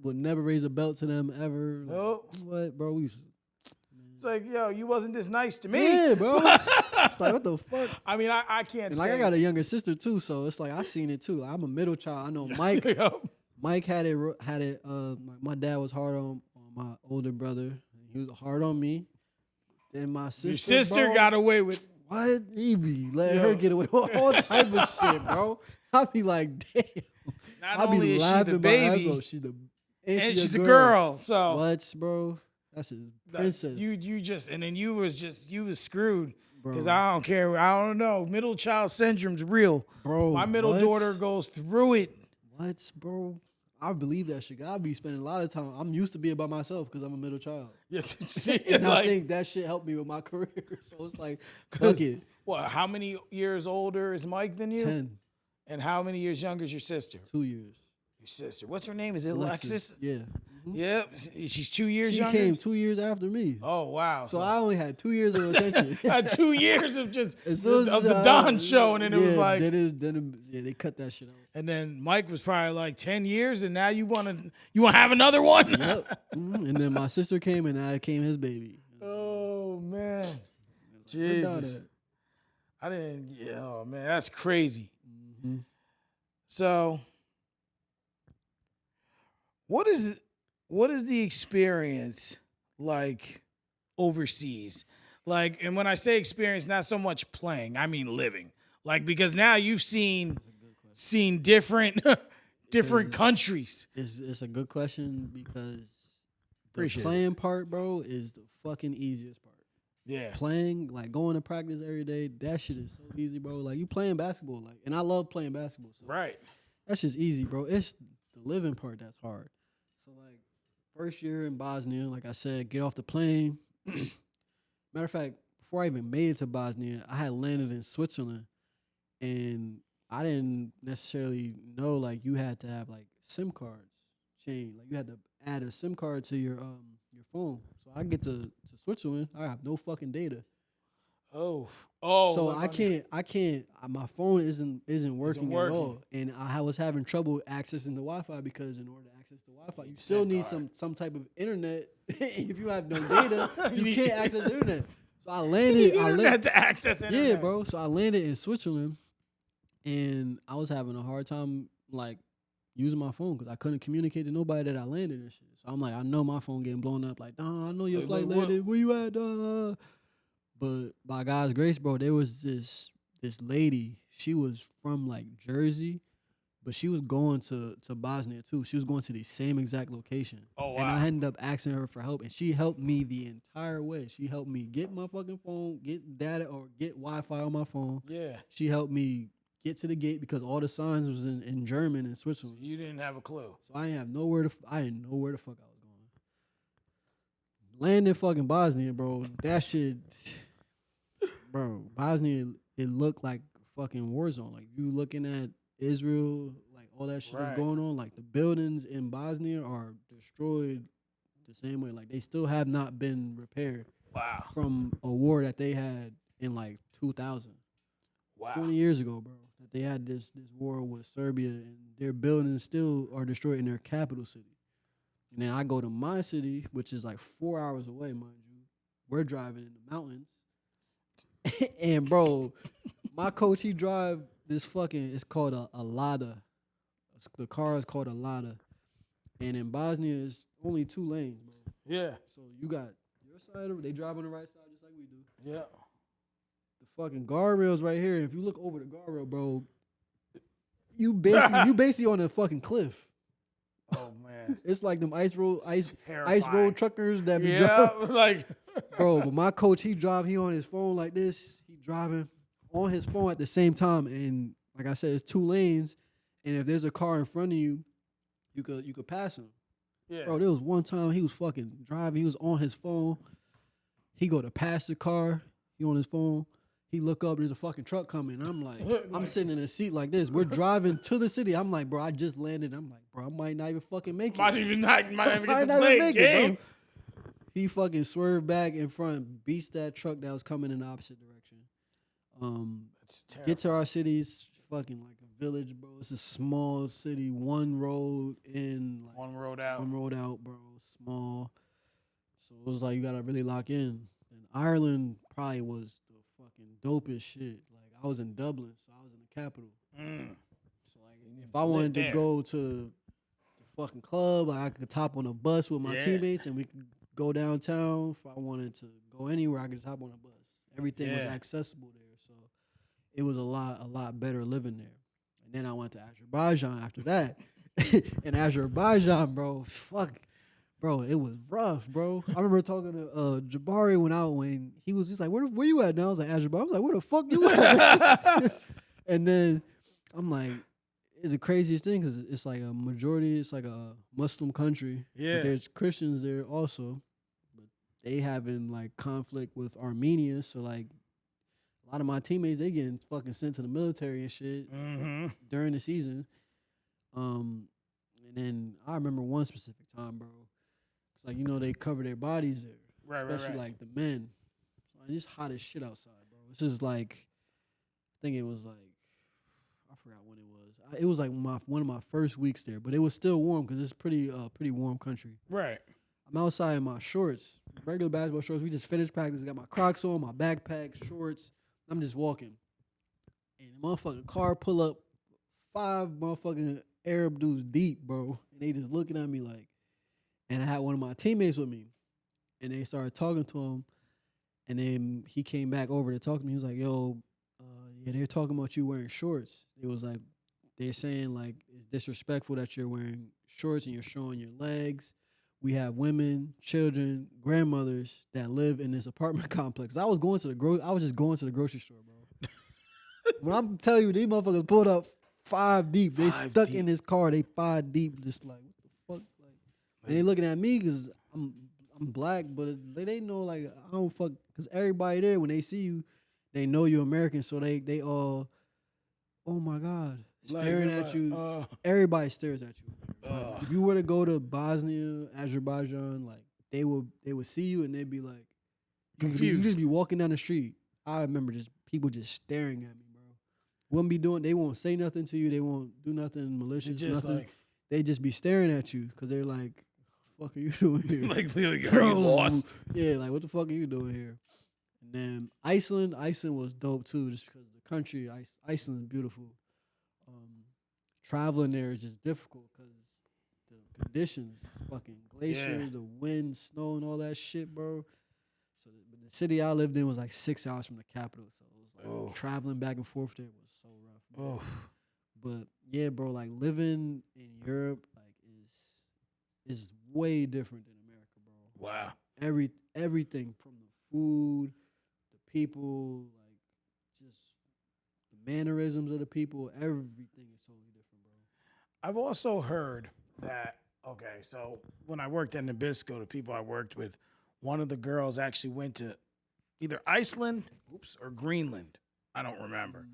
Would never raise a belt to them ever. Like, Nope. what, bro? It's like, yo, you wasn't this nice to me. Yeah, bro. It's like, what the fuck? I mean, I can't And say. like, I got a younger sister too, so it's like I seen it too. I'm a middle child. I know Mike. Yep. Mike had it. My dad was hard on my older brother. He was hard on me. Then my sister. Your sister bro, got away with. what? He be letting Yo. her get away with all type of shit, bro. I be like, damn. Not I be only is she laughing the my ass baby, off. and she's a girl. So What, bro? That's his princess. you just and then you was screwed Bro. because I don't care. I don't know. Middle child syndrome's real. Bro, My middle what? daughter goes through it. What, bro? I believe that shit. I be spending a lot of time. I'm used to being by myself because I'm a middle child. And I Like, think that shit helped me with my career. So it's like, 'cause fuck it. what? How many years older is Mike than you? 10, And how many years younger is your sister? 2 years. Your sister. What's her name? Is it Alexis? Yeah. Yep. She's 2 years She younger. came 2 years after me. Oh wow. So I only had 2 years of attention. had 2 years of just As soon of as the Don show, and then it was like, they cut that shit out. and then Mike was probably like 10 years, and now you want to have another one? Yep. And then my sister came, and I came his baby. Oh man, Where Don Jesus! at? I didn't. Yeah, oh man, that's crazy. Mhm. So, what is the experience like overseas? Like, and when I say experience, not so much playing, I mean living. Like, because now you've seen different different countries. It's a good question because the Appreciate it. playing part, bro, is the fucking easiest part. Yeah. Playing, like going to practice every day, that shit is so easy, bro. Like you playing basketball, like, and I love playing basketball. So Right. that's just easy, bro. It's the living part that's hard. So like first year in Bosnia, like I said, get off the plane. Matter of fact, before I even made it to Bosnia, I had landed in Switzerland, and I didn't necessarily know like you had to have like SIM cards changed. Like you had to add a SIM card to your phone. So I get to Switzerland, I have no fucking data. Oh. So like I can't. My phone isn't working at working. all, and I was having trouble accessing the Wi-Fi because in order to access the Wi-Fi, you Need still SIM need card. some type of internet. If you have no data, you You can't need- access the internet. So I You landed. need internet to access internet. Yeah, bro. So I landed in Switzerland, and I was having a hard time like using my phone because I couldn't communicate to nobody that I landed and shit. So I'm like, I know my phone getting blown up. Like, I know your Like, flight what- landed. Where you at? But by God's grace, bro, there was this lady. She was from like Jersey, but she was going to Bosnia too. She was going to the same exact location. Oh, And I wow. ended up asking her for help, and she helped me the entire way. She helped me get my fucking phone, get data or get Wi-Fi on my phone. Yeah. She helped me get to the gate because all the signs was in German and Switzerland. You didn't have a clue. So I didn't know where the fuck I was going. Landing fucking Bosnia, bro. That shit, bro. Bosnia, it looked like a fucking war zone. Like you looking at Israel, like all that shit is Right. going on. Like the buildings in Bosnia are destroyed the same way. Like they still have not been repaired Wow. from a war that they had in like 2000. Wow. 20 years ago, bro, that they had this war with Serbia, and their buildings still are destroyed in their capital city. And then I go to my city, which is like 4 hours away, mind you. We're driving in the mountains. And, bro, my coach, he drive this fucking, it's called a Lada. The car is called a Lada. And in Bosnia, it's only 2 lanes, bro. Yeah. So you got your What side they drive on the right side just like we do. Yeah. The fucking guardrails right here. If you look over the guardrail, bro, you basically on a fucking cliff. Oh man. It's like them ice road Terrifying. truckers that be Yeah, driving. like Bro, but my coach, he on his phone like this. He driving on his phone at the same time. And like I said, it's 2 lanes. And if there's a car in front of you, you could pass him. yeah. Bro, there was one time he was fucking driving. He was on his phone. He go to pass the car. He on his phone. He look up. There's a fucking truck coming. I'm like, I'm sitting in a seat like this. We're driving to the city. I'm like, bro, I just landed. I'm like, bro, I might not even fucking make it. Might not even get Might to not play even a make game. it, bro. He fucking swerved back in front, beats that truck that was coming in the opposite direction. It's terrible. Get to our cities, fucking like a village, bro. It's a small city, one road in, like, One road out. bro. Small. So it was like you gotta really lock in. And Ireland probably was the fucking dopest shit. Like I was in Dublin, so I was in the capital. So like if I wanted to go to the fucking club, like, I could hop on a bus with my teammates and we could go downtown. If I wanted to go anywhere, I could just hop on a bus. Everything was accessible there. So it was a lot better living there. And then I went to Azerbaijan after that. In Azerbaijan, bro, bro, it was rough, bro. I remember talking to Jabari when he was just like, where you at now? I was like, Azerbaijan. I was like, where the fuck you at? And then I'm like, it's the craziest thing because it's like a majority, it's like a Muslim country. Yeah. But there's Christians there also. But they having like conflict with Armenia. So like a lot of my teammates, they getting fucking sent to the military and shit during the season. And then I remember one specific time, bro. It's like, you know, they cover their bodies there. Right. Especially like the men. So it's just hot as shit outside, bro. It's just like, I think it was like, I forgot when it was. It was like one of my first weeks there, but it was still warm because it's pretty warm country. Right. I'm outside in my shorts, regular basketball shorts. We just finished practice. Got my Crocs on, my backpack, shorts. I'm just walking. And the motherfucking car pull up 5 motherfucking Arab dudes deep, bro. And they just looking at me like, and I had one of my teammates with me. And they started talking to him. And then he came back over to talk to me. He was like, yo, yeah, they're talking about you wearing shorts. It was like, they're saying like, it's disrespectful that you're wearing shorts and you're showing your legs. We have women, children, grandmothers that live in this apartment complex. I was just going to the grocery store, bro. When I'm telling you, these motherfuckers pulled up 5 deep. They stuck in this car. They 5 deep, just like, what the fuck? Like, and they looking at me because I'm black, but they know like I don't fuck. Because everybody there, when they see you, they know you're American, so they all, oh my God, staring at you. Everybody stares at you. If you were to go to Bosnia, Azerbaijan, like they would see you and they'd be like confused. You just be walking down the street. I remember just people just staring at me, bro. Wouldn't be doing. They won't say nothing to you. They won't do nothing malicious. Just nothing. like, they just be staring at you because they're like, "What the fuck are you doing here?" like clearly you're lost. Yeah, like what the fuck are you doing here? And then Iceland was dope too, just because the country. Iceland is beautiful. Traveling there is just difficult because the conditions, fucking glaciers, the wind, snow, and all that shit, bro. So the city I lived in was like 6 hours from the capital, so it was like traveling back and forth there was so rough. But yeah, bro, like living in Europe like is way different than America, bro. Wow. Everything from the food, the people, like just the mannerisms of the people, everything is totally different, bro. I've also heard that, okay, so when I worked at Nabisco, the people I worked with, one of the girls actually went to either Iceland, or Greenland. I don't remember.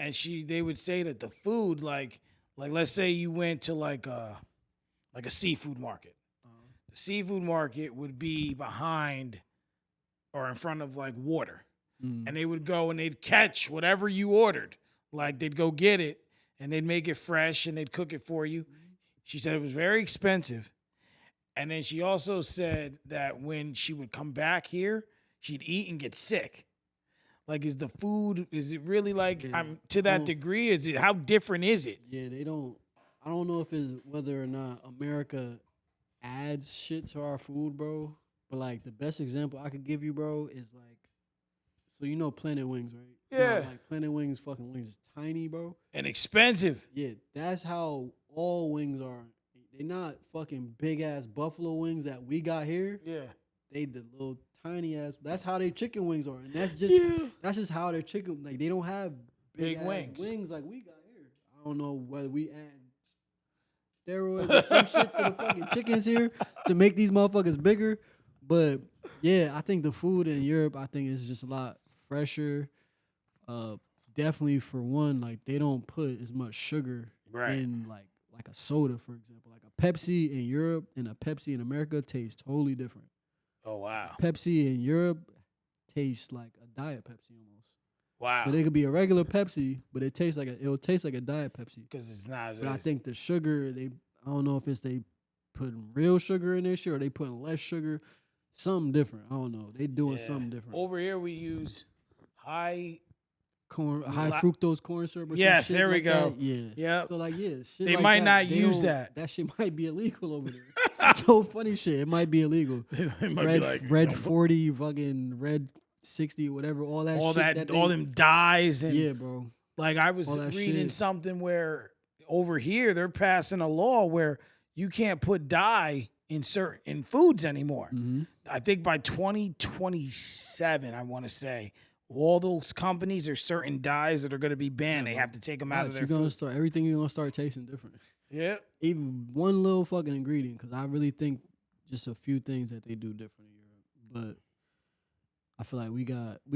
And they would say that the food, like let's say you went to like a seafood market. The seafood market would be behind or in front of like water. And they would go and they'd catch whatever you ordered. Like they'd go get it and they'd make it fresh and they'd cook it for you. She said it was very expensive. And then she also said that when she would come back here, she'd eat and get sick. Like, is it really like, to that degree? How different is it? Yeah, I don't know if it's whether or not America adds shit to our food, bro. But like the best example I could give you, bro, is like, so you know Planet Wings, right? Yeah. Like Planet Wings, fucking wings is tiny, bro. And expensive. Yeah, that's how all wings are. They not fucking big ass buffalo wings that we got here. Yeah. They the little tiny ass. That's how they chicken wings are, and that's just how their chicken. Like they don't have Big ass wings like we got here. I don't know whether we add steroids or some shit to the fucking chickens here to make these motherfuckers bigger. But yeah, I think the food in Europe, I think is just a lot fresher. Definitely for one, like they don't put as much sugar in like a soda, for example. Like a Pepsi in Europe and a Pepsi in America taste totally different. Oh, wow. Pepsi in Europe tastes like a Diet Pepsi almost. Wow. But it could be a regular Pepsi, but it'll taste like a Diet Pepsi. Because it's not. But I think the sugar, I don't know if it's they putting real sugar in their shit or they putting less sugar. Something different. I don't know. They doing something different. Over here we use high fructose corn syrup. Or yes, some shit there we like go. That. Yeah. Yep. So like shit they like might that, not use that. That shit might be illegal over there. So funny shit. It might be illegal. It might red be like, red 40, fucking red 60, whatever. All them dyes and yeah, bro. Like I was reading something where over here they're passing a law where you can't put dye in certain foods anymore. Mm-hmm. I think by 2027, I want to say, all those companies are certain dyes that are going to be banned. They have to take them out of their food. Everything you're going to start tasting different. Yeah. Even one little fucking ingredient, because I really think just a few things that they do different in Europe. But I feel like we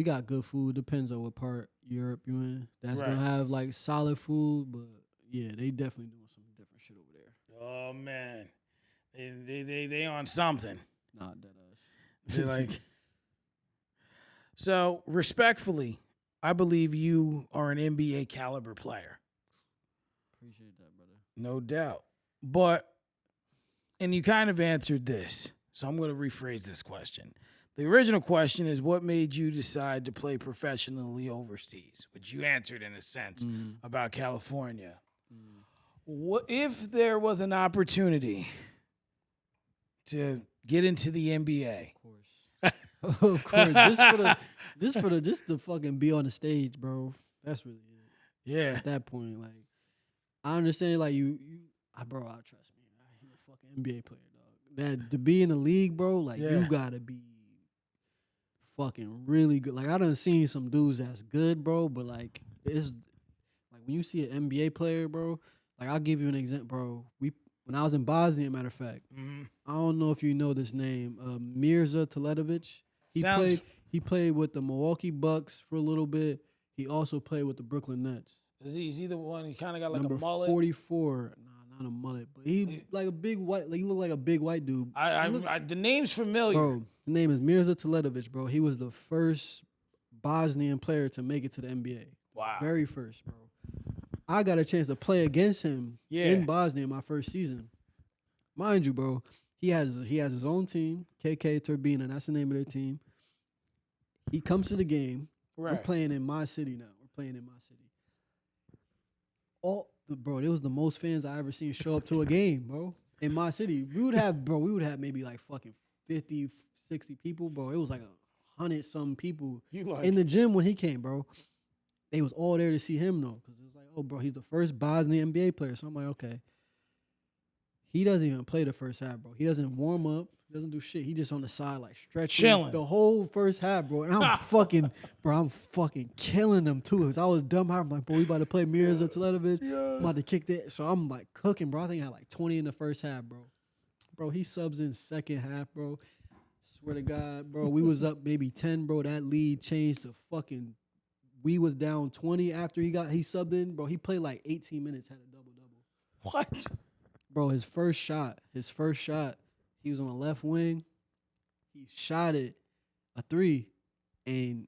got good food. Depends on what part Europe you're in. That's going to have like solid food. But yeah, they definitely doing some different shit over there. Oh, man. They on something. Nah, that They're like, so respectfully, I believe you are an NBA caliber player. Appreciate that, brother. No doubt. And you kind of answered this, so I'm going to rephrase this question. The original question is, what made you decide to play professionally overseas? Which you answered in a sense about California. What if there was an opportunity to get into the NBA? Of course. Just to fucking be on the stage, bro. That's really it. Yeah. At that point, like, I understand, like, bro, trust me. You're a fucking NBA player, dog. That to be in the league, bro, like, you gotta be fucking really good. Like, I done seen some dudes that's good, bro, but like, it's like when you see an NBA player, bro. Like, I'll give you an example, bro. When I was in Bosnia, matter of fact, I don't know if you know this name, Mirza Teletovic. He played with the Milwaukee Bucks for a little bit. He also played with the Brooklyn Nets. Is he the one? He kind of got like Number a mullet. 44. Nah, not a mullet, but he like a big white. Like he looked like a big white dude. The name's familiar. Bro, the name is Mirza Teletovic, bro. He was the first Bosnian player to make it to the NBA. Wow. Very first, bro. I got a chance to play against him in Bosnia my first season. Mind you, bro, he has his own team, KK Turbina, that's the name of their team. He comes to the game. Right. We're playing in my city now. Bro, it was the most fans I ever seen show up to a game, bro. In my city. We would have maybe like fucking 50, 60 people, bro. It was like 100-something people in the gym when he came, bro. They was all there to see him, though, because it was like, oh, bro, he's the first Bosnian NBA player. So I'm like, okay. He doesn't even play the first half, bro. He doesn't warm up. He doesn't do shit. He just on the side, like, stretching. Chilling. The whole first half, bro. And I'm fucking killing them, too. Because I was dumb. I'm like, bro, we about to play Mirza Teletovic. I'm about to kick that. So I'm, like, cooking, bro. I think I had, like, 20 in the first half, bro. Bro, he subs in second half, bro. Swear to God, bro. We was up maybe 10, bro. That lead changed to fucking... We was down 20 after he subbed in. Bro, he played, like, 18 minutes, had a double-double. What? Bro, his first shot, he was on the left wing. He shot it, a 3, and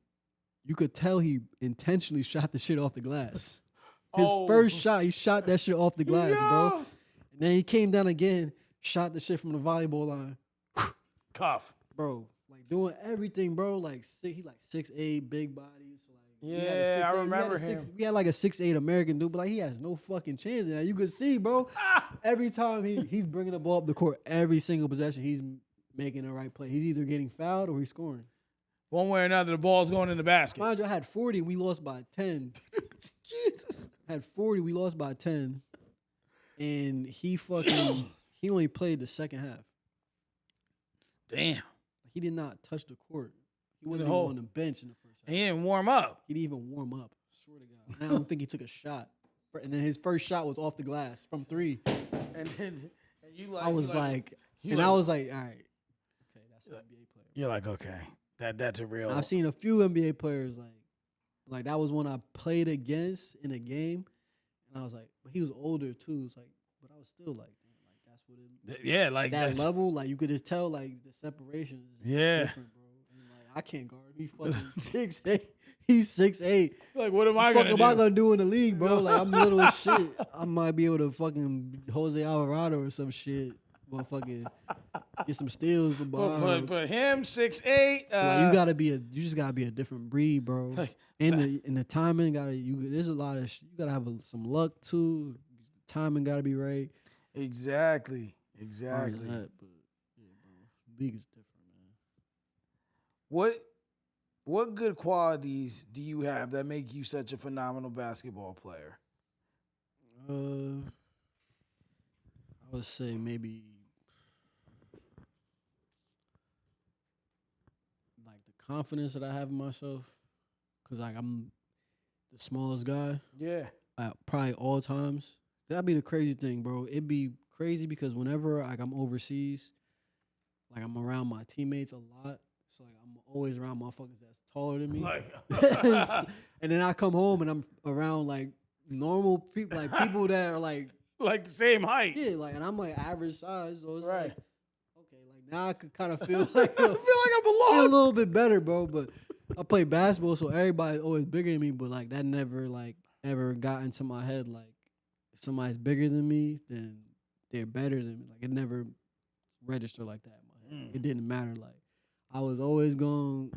you could tell he intentionally shot the shit off the glass. His first shot, he shot that shit off the glass, bro. And then he came down again, shot the shit from the volleyball line. Cuff. Bro, like doing everything, bro. Like, he like 6'8", big body. Yeah, I remember him. We had like a 6'8" American dude, but like he has no fucking chance in that. You could see, bro. Every time he's bringing the ball up the court, every single possession, he's making the right play. He's either getting fouled or he's scoring. One way or another, the ball's going in the basket. Mind you, I had 40 and we lost by 10. Jesus. I had 40, we lost by 10. And he only played the second half. Damn. He did not touch the court. He wasn't The even whole- on the bench in the first half. He didn't warm up. He didn't even warm up. I swear to God. And I don't think he took a shot. And then his first shot was off the glass from 3. And then and you like, I was you like, you and like- I was like, all right, okay, that's an NBA player. you're like, okay, that's a real. I've seen a few NBA players like that was one I played against in a game, and I was like, but he was older too. It's like, but I was still like, damn, like that's what it. Yeah, like That that's, level, like you could just tell, like the separation is Yeah. different, bro. And like I can't guard. He fucking 6'8". He's 6'8". like, what am I Fuck gonna am do? I gonna do in the league, bro? Like I'm little as shit. I might be able to fucking Jose Alvarado or some shit. Motherfucking get some steals from behind. But him 6'8". Like you just gotta be a different breed, bro. And the timing there's a lot of you gotta have some luck too. Timing gotta be right. Exactly. Hard as Exactly. that, but yeah, bro. League is different, What good qualities do you have that make you such a phenomenal basketball player? man. I would say maybe like the confidence that I have in myself, cause like I'm the smallest guy. Yeah. At probably all times. That'd be the crazy thing, bro. It'd be crazy because whenever like I'm overseas, like I'm around my teammates a lot. So like I'm always around motherfuckers that's taller than me. Like, And then I come home and I'm around like normal people, like people that are like, like the same height. yeah, like, and I'm like average size. So it's Right. like, okay, like now I could kind of feel like I feel like I feel a belong. little bit better, bro. But I play basketball, so everybody's always bigger than me. But like that never like ever got into my head. Like if somebody's bigger than me, then they're better than me. Like it never registered like that in my head. It didn't matter. Like I was always going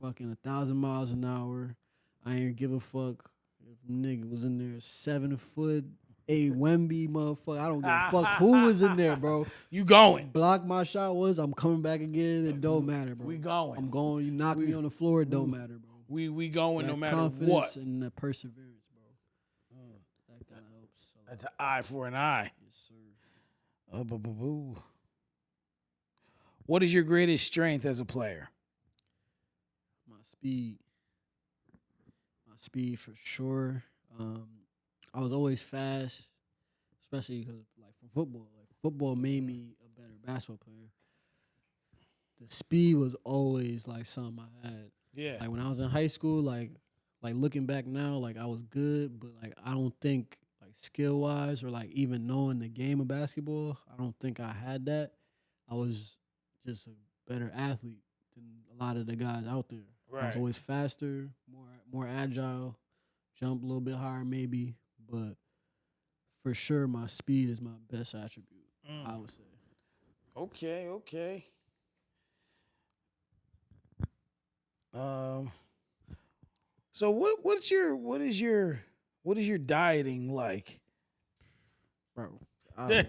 fucking 1,000 miles an hour. I ain't give a fuck if nigga was in there 7 foot. Wemby motherfucker. I don't give a fuck who was in there, bro. You going. Block my shot was, I'm coming back again. It don't matter, bro. We going. I'm going. You knock me on the floor, it don't matter, bro. We going no That matter confidence what. and the perseverance, bro. That kind of helps. So, That's an eye for an eye. yes, sir. Boo. What is your greatest strength as a player? My speed. My speed for sure. I was always fast, especially because like for football. Like football made me a better basketball player. The speed was always like something I had. Yeah. Like when I was in high school, like looking back now, like I was good, but like I don't think like skill wise or like even knowing the game of basketball, I don't think I had that. I was just a better athlete than a lot of the guys out there. I was Right. always faster, more agile, jump a little bit higher maybe, but for sure my speed is my best attribute, I would say. Okay. So what is your dieting like? Bro, I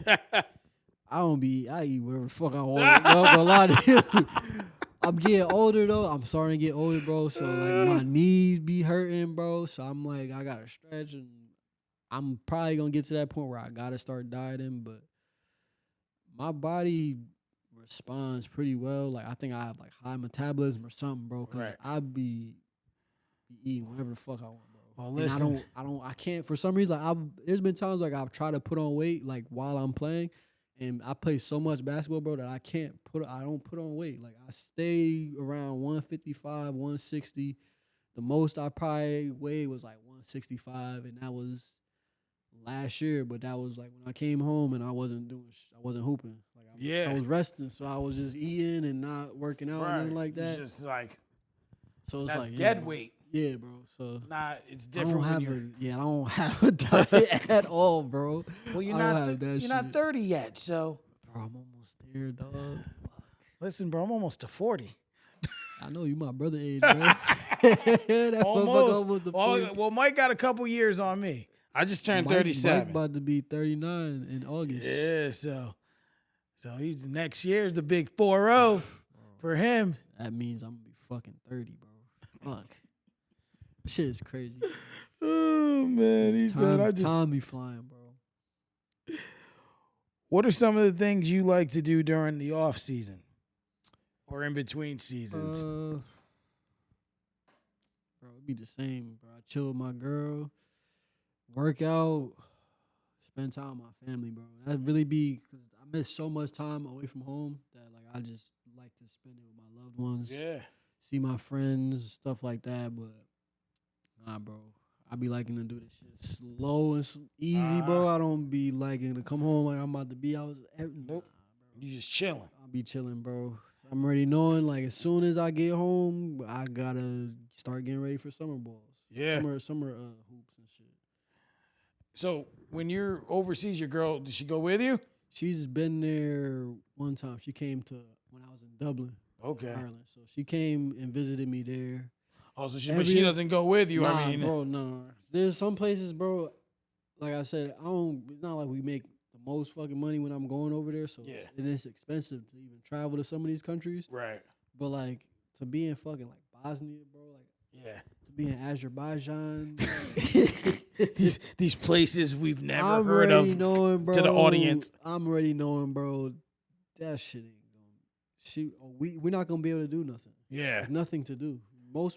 eat whatever the fuck I want. Bro, a lot of I'm getting older though. I'm starting to get older, bro. So like my knees be hurting, bro. So I'm like I gotta stretch, and I'm probably gonna get to that point where I gotta start dieting. But my body responds pretty well. Like I think I have like high metabolism or something, bro. Cause Right. I be eating whatever the fuck I want, bro. Well, And listen. I can't for some reason. There's been times like I've tried to put on weight like while I'm playing, and I play so much basketball, bro, that I don't put on weight. Like I stay around 155, 160. The most I probably weighed was like 165, and that was last year. But that was like when I came home and I wasn't hooping. Like Yeah. I was resting, so I was just eating and not working out and nothing like It's that. just like So it's that's like dead bro. weight. Yeah, bro. So Nah, it's I don't different when have you're. I don't have a diet at all, bro. Well, you're I don't not. have that You're not shit. 30 yet, so Bro, I'm almost there, dog. listen, bro. I'm almost to 40. I know you my brother age, bro. That motherfucker Almost. to 40. Well, Mike got a couple years on me. I just turned Mike 37. about to be 39 in August. Yeah, so So he's next year's the big 4-0 for him. That means I'm gonna be fucking 30, bro. Fuck. Shit is crazy. Oh man, he said I just. Time be flying, bro. What are some of the things you like to do during the off season or in between seasons? Bro, it'd be the same, bro. I chill with my girl, work out, spend time with my family, bro. That really be because I miss so much time away from home that like I just like to spend it with my loved ones. Yeah. See my friends, stuff like that. But nah, bro. I be liking to do this shit slow and easy, bro. I don't be liking to come home like I'm about to be out. Nope. You just chilling. I'll be chilling, bro. I'm already knowing like as soon as I get home, I gotta start getting ready for summer balls. Yeah. Summer hoops and shit. So when you're overseas, your girl, does she go with you? She's been there one time. She came to when I was in Dublin, Okay. Ireland. So she came and visited me there. Oh, so but she doesn't go with you. Nah, I mean, bro, no. There's some places, bro. Like I said, it's not like we make the most fucking money when I'm going over there. So Yeah. it's expensive to even travel to some of these countries. right. But like to be in fucking like Bosnia, bro, like Yeah. to be in Azerbaijan, These places we've never I'm heard already of knowing, bro. to the audience. I'm already knowing, bro. That shit ain't going. We're not gonna be able to do nothing. Yeah. There's nothing to do.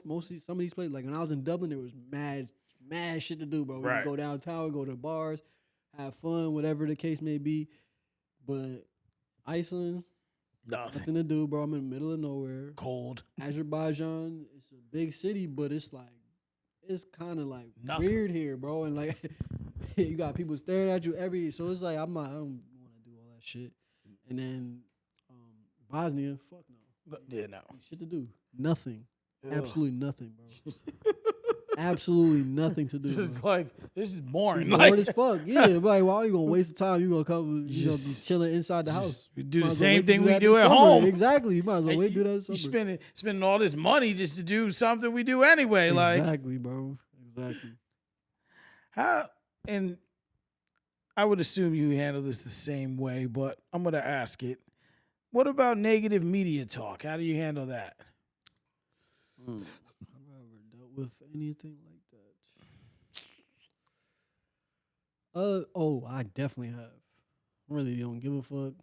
Mostly some of these places, like when I was in Dublin, there was mad shit to do, bro. We Right. could go downtown, go to bars, have fun, whatever the case may be. But Iceland, Nothing. nothing to do, bro. I'm in the middle of nowhere. Cold. Azerbaijan, it's a big city, but it's kind of like Nothing. weird here, bro. And like you got people staring at you so it's like I don't want to do all that shit. And then Bosnia, fuck no. Yeah, no. Shit to do. Nothing. Ugh. Absolutely nothing, bro. Absolutely nothing to do. Just bro. like, this is boring. Bored Like, as fuck. Yeah, like, why are you gonna waste the time? You gonna come, you gonna be Just- chilling inside the house. we do Might the as well same wait to thing do we that do this at summer. home. Exactly. You might as well And wait to do that in you summer. spending all this money just to do something we do anyway. Like, Exactly, bro. Exactly. how, and I would assume you handle this the same way, but I'm going to ask it. What about negative media talk? How do you handle that? Have I ever dealt with anything like that? I definitely have. I really don't give a fuck.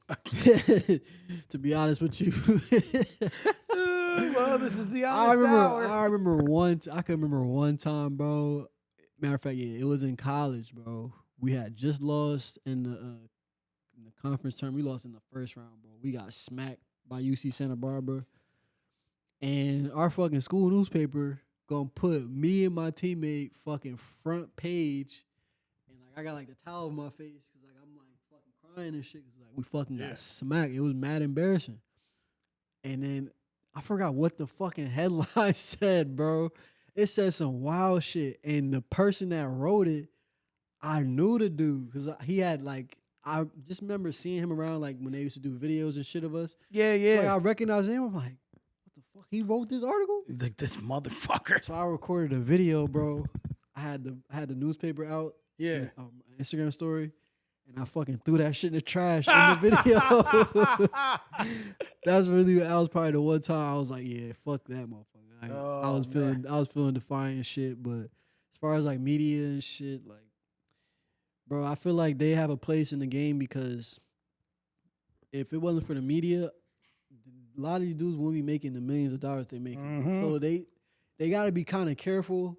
To be honest with you. Well, this is the I honest remember. hour. I remember one. I can remember one time, bro. Matter of fact, yeah, it was in college, bro. We had just lost in the conference term. We lost in the first round, bro. We got smacked by UC Santa Barbara, and our fucking school newspaper gonna put me and my teammate fucking front page, and like I got like the towel over my face because like I'm like fucking crying and shit because like we fucking got smacked. It was mad embarrassing, and then. I forgot what the fucking headline said, bro. It said some wild shit. And the person that wrote it, I knew the dude. Because he had like, I just remember seeing him around like when they used to do videos and shit of us. Yeah, So yeah. like, I recognized him. I'm like, what the fuck? He wrote this article? He's like, this motherfucker. So I recorded a video, bro. I had the newspaper out. Yeah. Instagram story. And I fucking threw that shit in the trash in the video. That was probably the one time I was like, yeah, fuck that motherfucker. Like, I was feeling defiant and shit. But as far as like media and shit, like, bro, I feel like they have a place in the game because if it wasn't for the media, a lot of these dudes wouldn't be making the millions of dollars they're making. Mhm. So they got to be kind of careful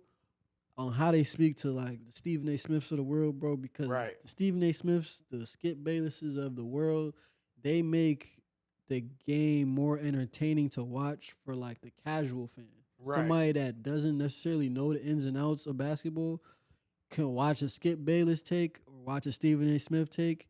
on how they speak to like the Stephen A. Smiths of the world, bro, because Right. the Stephen A. Smiths, the Skip Baylesses of the world, they make the game more entertaining to watch for like the casual fan. Right. Somebody that doesn't necessarily know the ins and outs of basketball can watch a Skip Bayless take or watch a Stephen A. Smith take,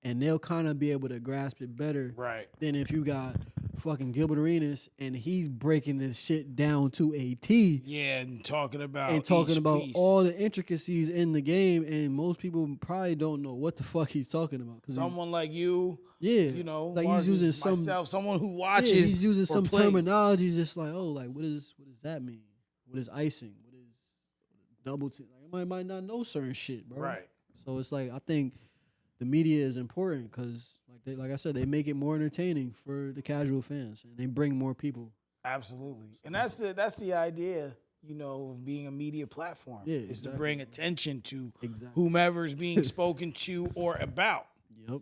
and they'll kind of be able to grasp it better Right. than if you got fucking Gilbert Arenas and he's breaking this shit down to a T Yeah, and talking about and talking each about piece. all the intricacies in the game, and most people probably don't know what the fuck he's talking about. Someone like you, yeah, you know, like Marcus, he's using myself, someone who yeah, watches. he's using or some plays. terminology, just like, oh, like what does that mean? What is icing? What is double team? Like, I might not know certain shit, bro. Right. So it's like I think the media is important because, like I said, they make it more entertaining for the casual fans, and they bring more people. Absolutely. And that's the idea, of being a media platform. Yeah, is to exactly, bring bro. attention to Exactly. whomever's being spoken to or about. Yep.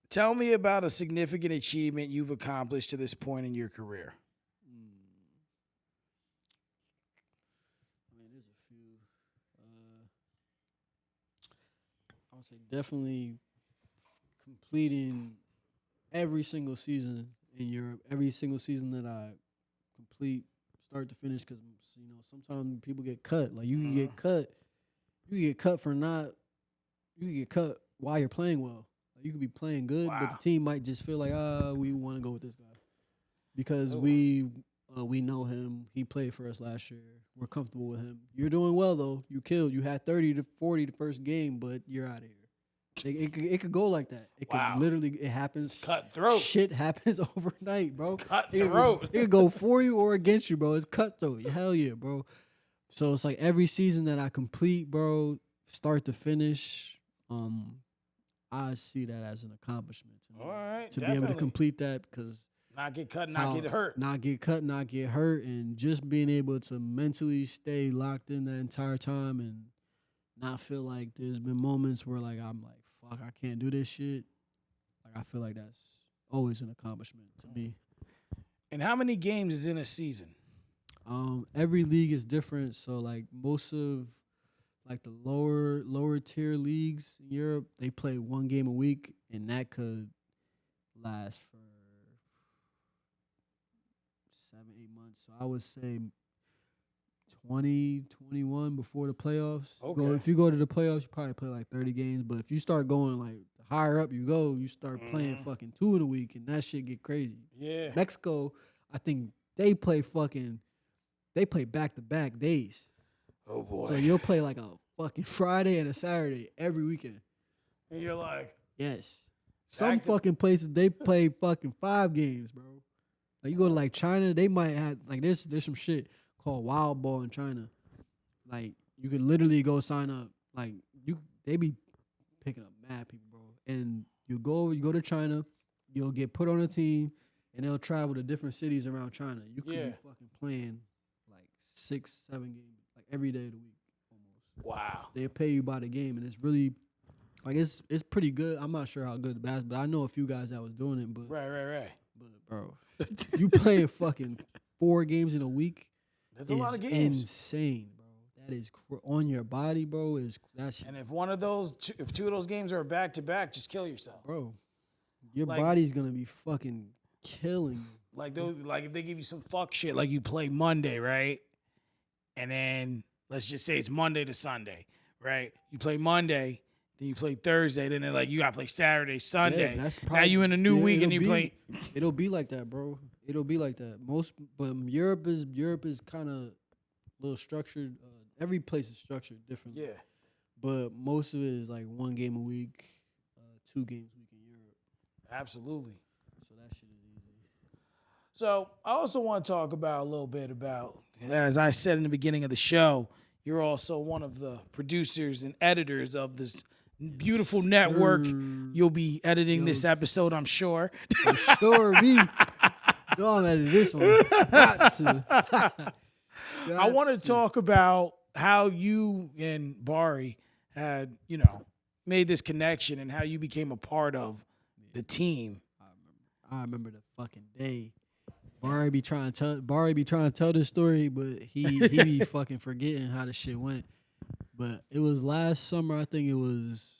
Tell me about a significant achievement you've accomplished to this point in your career. I mean, there's a few. I would say definitely completing every single season in Europe, every single season that I complete, start to finish, because sometimes people get cut. Like you can get cut, you can get cut while you're playing well. Like, you could be playing good, but the team might just feel like, we want to go with this guy because we know him. He played for us last year. We're comfortable with him. You're doing well though. You killed. You had 30 to 40 the first game, but you're out of here. It could go like that. It could literally, it happens. Cutthroat. Shit happens overnight, bro. It's cutthroat. It could go for you or against you, bro. It's cutthroat. Hell yeah, bro. So it's like every season that I complete, bro, start to finish, I see that as an accomplishment to me. All right, to be able to complete that, because not get cut, not get hurt. Not get cut, not get hurt, and just being able to mentally stay locked in the entire time and not feel like there's been moments where like I'm like, fuck, I can't do this shit. Like I feel like that's always an accomplishment to me. And how many games is in a season? Every league is different. So like most of like the lower tier leagues in Europe, they play one game a week, and that could last for 7-8 months. So I would say 20, 21 before the playoffs. Okay. If you go to the playoffs, you probably play like 30 games. But if you start going like the higher up you go, you start playing fucking 2 in a week, and that shit get crazy. Yeah. Mexico, I think they play back-to-back days. Oh boy. So you'll play like a fucking Friday and a Saturday every weekend. And you're like, yes. Some fucking places they play fucking 5 games, bro. Like you go to like China, they might have like there's some shit called wild ball in China. Like you could literally go sign up. Like they be picking up mad people, bro. And you go to China, you'll get put on a team, and they'll travel to different cities around China. You could be fucking playing like 6-7 games like every day of the week almost. Wow. They'll pay you by the game, and it's really like it's pretty good. I'm not sure how good the basketball, but I know a few guys that was doing it. But right. But bro, you playing fucking 4 games in a week. That's a lot of games. Insane, bro. That is on your body, bro. That's and if if 2 of those games are back to back, just kill yourself, bro. Your body's gonna be fucking killing you. Like if they give you some fuck shit, like you play Monday, right? And then let's just say it's Monday to Sunday, right? You play Monday, then you play Thursday, then they're like, you gotta play Saturday, Sunday. Yeah, that's now you in a new week and you play. It'll be like that, bro. It'll be like that. But Europe is kind of a little structured. Every place is structured differently. Yeah. But most of it is like 1 game a week, 2 games a week in Europe. Absolutely. So that shit is easy. So I also want to talk about a little bit about, as I said in the beginning of the show, you're also one of the producers and editors of this beautiful network. You'll be editing this episode, I'm sure. For sure, me. No, I'm editing this one. Got to. I want to talk about how you and Bari had, made this connection and how you became a part of the team. I remember the fucking day. Bari be trying to tell this story, but he be fucking forgetting how the shit went. But it was last summer. I think it was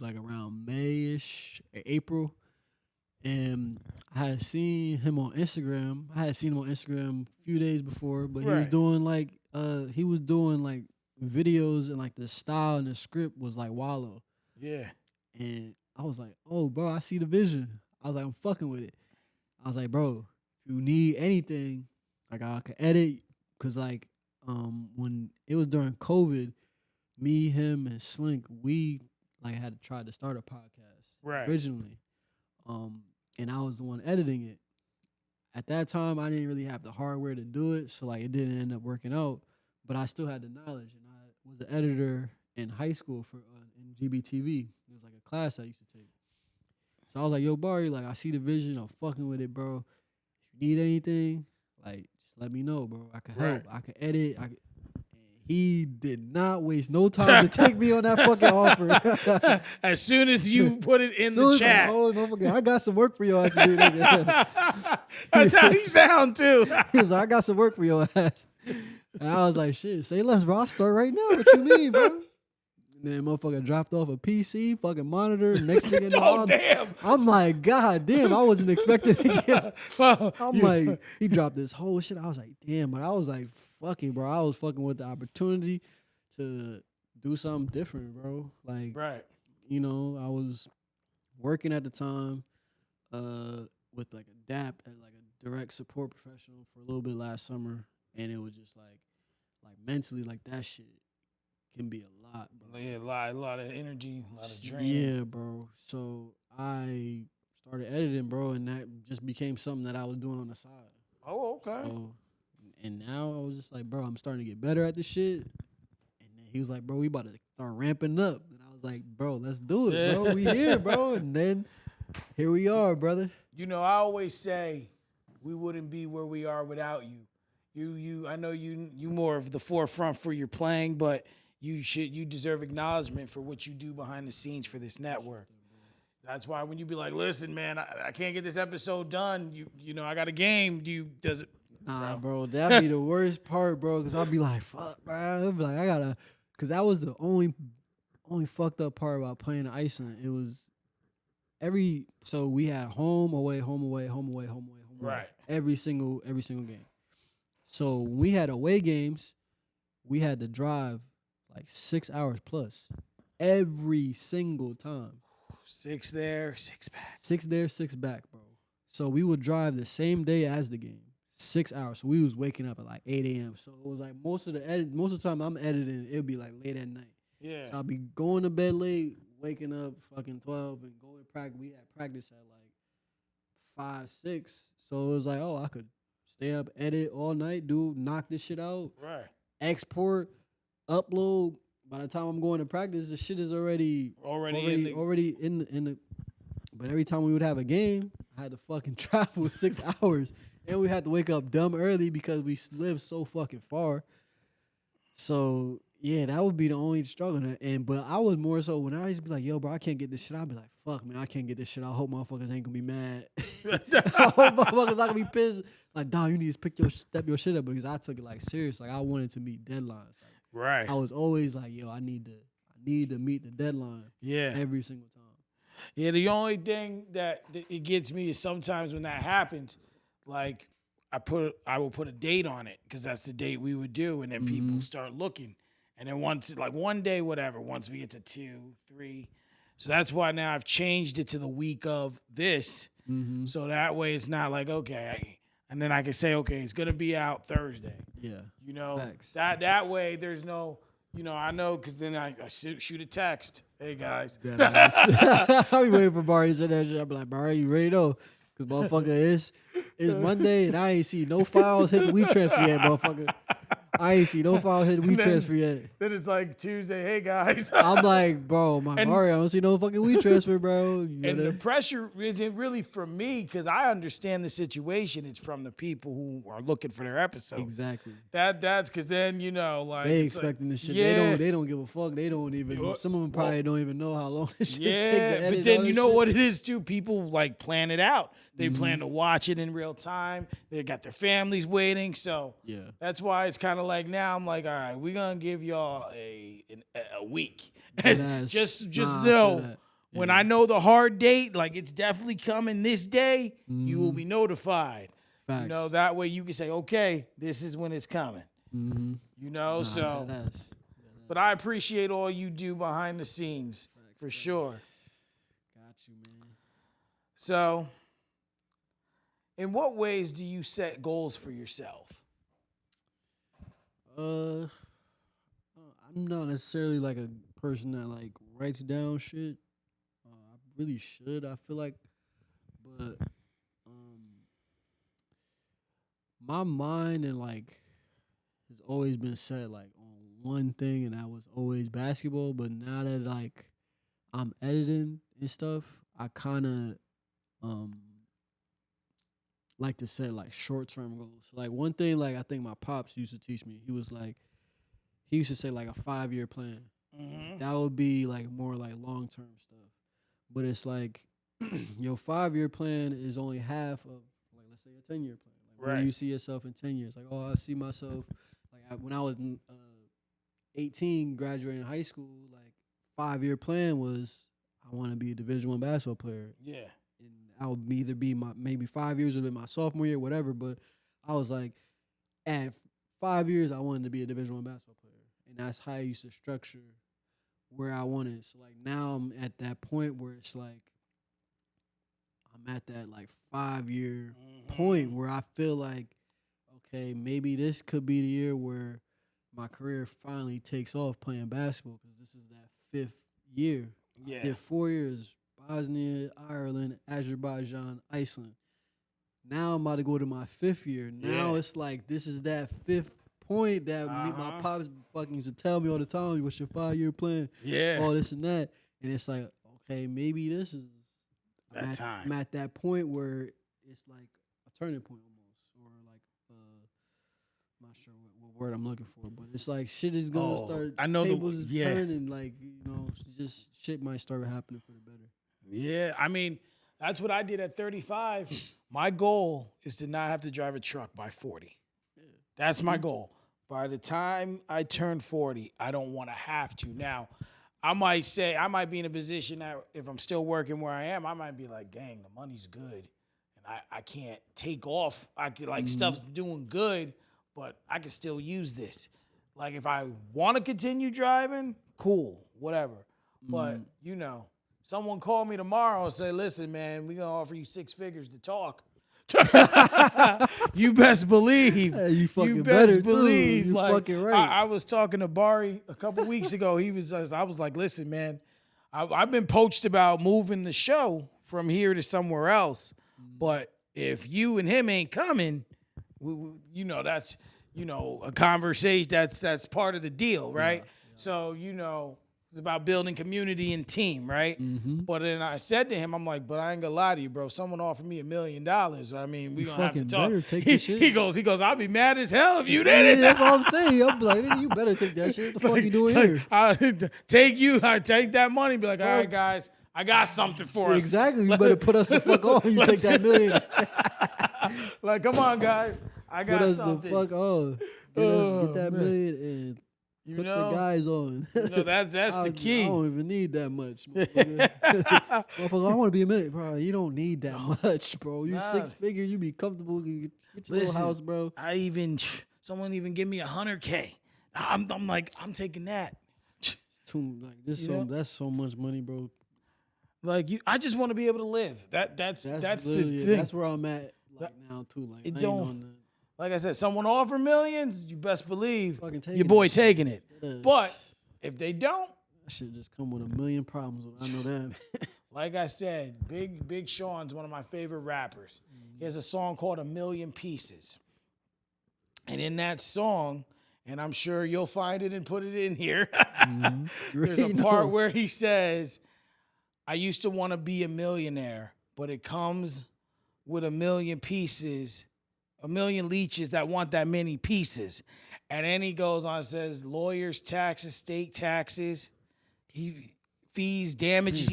like around May-ish, April. And I had seen him on Instagram. A few days before, but he was doing like videos, and like the style and the script was like Wallow. Yeah. And I was like, oh, bro, I see the vision. I was like, I'm fucking with it. I was like, bro, if you need anything, like I could edit, cause like when it was during COVID, me, him, and Slink, we like had tried to start a podcast originally. And I was the one editing it. At that time, I didn't really have the hardware to do it, so like it didn't end up working out. But I still had the knowledge, and I was an editor in high school GBTV. It was like a class I used to take. So I was like, yo, Barry, like I see the vision. I'm fucking with it, bro. If you need anything, like just let me know, bro. I can help. Right. I can edit. And he did not waste no time to take me on that fucking offer. As soon as you put it in Soon the as chat. oh, don't forget, I got some work for your ass to do, nigga. That's how he sound too. He was like, I got some work for your ass. And I was like, shit, say less, bro. I'll start right now. What you mean, bro? And then motherfucker dropped off a PC, fucking monitor. Next thing you know, Oh, damn. I'm like, God damn, I wasn't expecting to get. Well, I'm like, he dropped this whole shit. I was like, damn, but I was like, fucking, bro. I was fucking with the opportunity to do something different, bro. Like, right. you know, I was working at the time with like a DAP as like a direct support professional for a little bit last summer, and it was just like mentally, like that shit can be a lot, bro. Yeah, a lot of energy, a lot of drain. Yeah, bro. So I started editing, bro, and that just became something that I was doing on the side. Oh, okay. So, and now I was just like, bro, I'm starting to get better at this shit. And then he was like, bro, we about to start ramping up. And I was like, bro, let's do it, bro. We here, bro. And then here we are, brother. You know, I always say we wouldn't be where we are without you. I know you more of the forefront for your playing, but you deserve acknowledgement for what you do behind the scenes for this network. That's why when you be like, listen, man, I can't get this episode done. You know, I got a game. Does it? Nah, bro, that'd be the worst part, bro, because I'll be like, fuck, bro. I'll be like, because that was the only fucked up part about playing the Iceland. It was so we had home, away, home, away, home, away, home, away, home, away. Right. Every single game. So when we had away games, we had to drive like 6 hours plus every single time. 6 there, 6 back. 6 there, 6 back, bro. So we would drive the same day as the game, 6 hours. So we was waking up at like 8 a.m. So it was like most of the time I'm editing, it would be like late at night. Yeah. So I'll be going to bed late, waking up fucking 12 and going to practice. We had practice at like 5, 6. So it was like, oh, I could stay up, edit all night, knock this shit out, Right. export, upload. By the time I'm going to practice, the shit is already in the. But every time we would have a game, I had to fucking travel 6 hours, and we had to wake up dumb early because we live so fucking far. So yeah, that would be the only struggle. But I was more so when I used to be like, yo, bro, I can't get this shit. I'd be like, fuck, man, I can't get this shit. I hope motherfuckers ain't gonna be mad. I hope motherfuckers not gonna be pissed. Like, dog, you need to step your shit up, because I took it like serious. Like I wanted to meet deadlines. Like, right. I was always like, yo, I need to meet the deadline. Yeah. Every single time. Yeah, the only thing that it gets me is sometimes when that happens, like I will put a date on it because that's the date we would do, and then people start looking, and then once like one day, whatever, once we get to 2, 3, so that's why now I've changed it to the week of this, so that way it's not like okay, and then I can say okay, it's gonna be out Thursday. Yeah, you know, facts. that way there's no. You know, I know because then I shoot a text. Hey, guys. I be waiting for Barry to say that shit. I be like, Barry, you ready though? Because motherfucker, it's Monday and I ain't see no files hit the WeTransfer yet, motherfucker. I ain't see no files hit the WeTransfer yet. Then it's like Tuesday. Hey, guys. I'm like, bro, Barry, I don't see no fucking WeTransfer, bro. And the pressure isn't really from me because I understand the situation. It's from the people who are looking for their episode. Exactly. That's because then, you know, like. They expecting this shit. Yeah. They don't give a fuck. They don't even, some of them probably don't even know how long this shit take to edit. But then you know what it is too? People like plan it out. They plan to watch it in real time. They got their families waiting. So yeah, that's why it's kind of like now I'm like, all right, we're going to give y'all a week. just know when I know the hard date, like it's definitely coming this day, you will be notified. Facts. You know, that way you can say, okay, this is when it's coming. You know, but I appreciate all you do behind the scenes. Facts, for sure. Got you, man. So, in what ways do you set goals for yourself? I'm not necessarily like a person that like writes down shit. I really should, I feel like, but my mind and like has always been set like on one thing, and that was always basketball. But now that like I'm editing and stuff, I kind of like to set like short term goals. Like one thing, like I think my pops used to teach me. He used to say like a 5-year plan. That would be like more like long term stuff. But it's like your 5-year plan is only half of like let's say a 10-year plan. Like where do Right. you see yourself in 10 years? Like I see myself like when I was 18 graduating high school. Like 5-year plan was I want to be a Division I basketball player. Yeah. And I would either be my maybe 5 years would be my sophomore year, whatever. But I was like, at 5 years, I wanted to be a Division I basketball player, and that's how I used to structure where I wanted. So like now I'm at that point where it's like I'm at that like 5-year point where I feel like okay, maybe this could be the year where my career finally takes off playing basketball because this is that 5th year. Yeah. I did 4 years. Bosnia, Ireland, Azerbaijan, Iceland. Now I'm about to go to my 5th year. Now Yeah. it's like this is that 5th point that my pops fucking used to tell me all the time. What's your 5-year plan? Yeah. All this and that. And it's like, okay, maybe this is That time. I'm at that point where it's like a turning point almost, or like I'm not sure what word I'm looking for, but it's like shit is gonna start. I know tables is yeah. turning, like just shit might start happening for the better. Yeah, I mean, that's what I did at 35. My goal is to not have to drive a truck by 40. That's my goal. By the time I turn 40, I don't want to have to. Now, I might be in a position that if I'm still working where I am, I might be like, dang, the money's good. And I can't take off. I could stuff's doing good, but I can still use this. Like if I want to continue driving, cool, whatever. But, someone call me tomorrow and say, listen, man, we're going to offer you 6 figures to talk. You best believe. Hey, you fucking best better, too. believe. You Like, fucking right. I was talking to Bari a couple weeks ago. I was like, listen, man, I've been poached about moving the show from here to somewhere else. But if you and him ain't coming, that's, a conversation that's part of the deal, right? So, it's about building community and team, right? But then I said to him, I'm like, but I ain't gonna lie to you, bro. Someone offered me $1 million. I mean, we gonna have to fucking talk. better take this shit. He goes, I'll be mad as hell if you Yeah, didn't. that's all I'm saying. I'm like, nigga, you better take that shit. What the fuck you doing here? I take that money and be like, all right, guys, I got something for us. Exactly. You better put us the fuck on when you take that $1 million. Like, come on, guys. I got Put us something. the fuck on. Get that $1 million and put the guys on. That's the key. I don't even need that much. Motherfucker, I want to be a million. Bro, you don't need that much, bro. You 6 figures, you be comfortable. Get your little house, bro. Someone even give me $100K. I'm like, I'm taking that. It's too that's so much money, bro. Like I just want to be able to live. That's the thing. That's where I'm at now too. Like It I ain't don't- on the, Like I said, someone offer millions, you best believe Fucking taking your boy that shit. taking it. Yes. But if they don't, that shit just come with a million problems. I know that. like I said, Big Sean's one of my favorite rappers. He has a song called A Million Pieces. And in that song, and I'm sure you'll find it and put it in here, there's a part where he says, I used to want to be a millionaire, but it comes with 1 million pieces, 1 million leeches that want that many pieces. And then he goes on and says, lawyers, taxes, state taxes, fees, damages.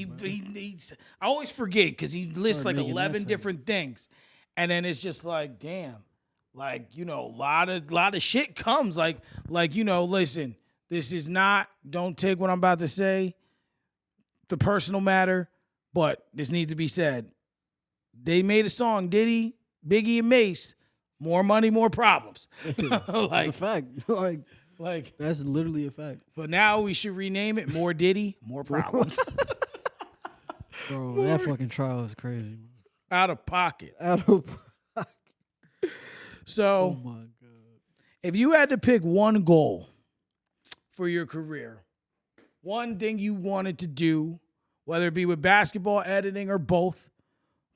I always forget because he lists like making that 11 time. different things. And then it's just like, damn, like, a lot of shit comes. Like, listen, this is not, don't take what I'm about to say, the personal matter, but this needs to be said. They made a song, Diddy, Biggie, and Mace, more money, more problems. That's a fact. Like that's literally a fact. But now we should rename it More Diddy, More Problems. Bro, that fucking trial is crazy, man. Out of pocket. So, Oh my god. if you had to pick one goal for your career, one thing you wanted to do, whether it be with basketball, editing, or both,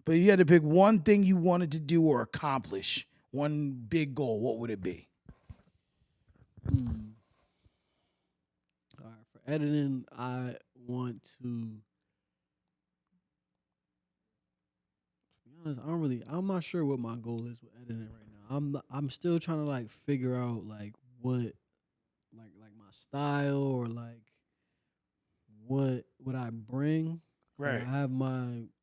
but you had to pick one thing you wanted to do or accomplish, one big goal, what would it be? All right, for editing, I want to honest, I'm not sure what my goal is with editing right now. I'm still trying to like figure out like what like my style or like what I bring. Right. I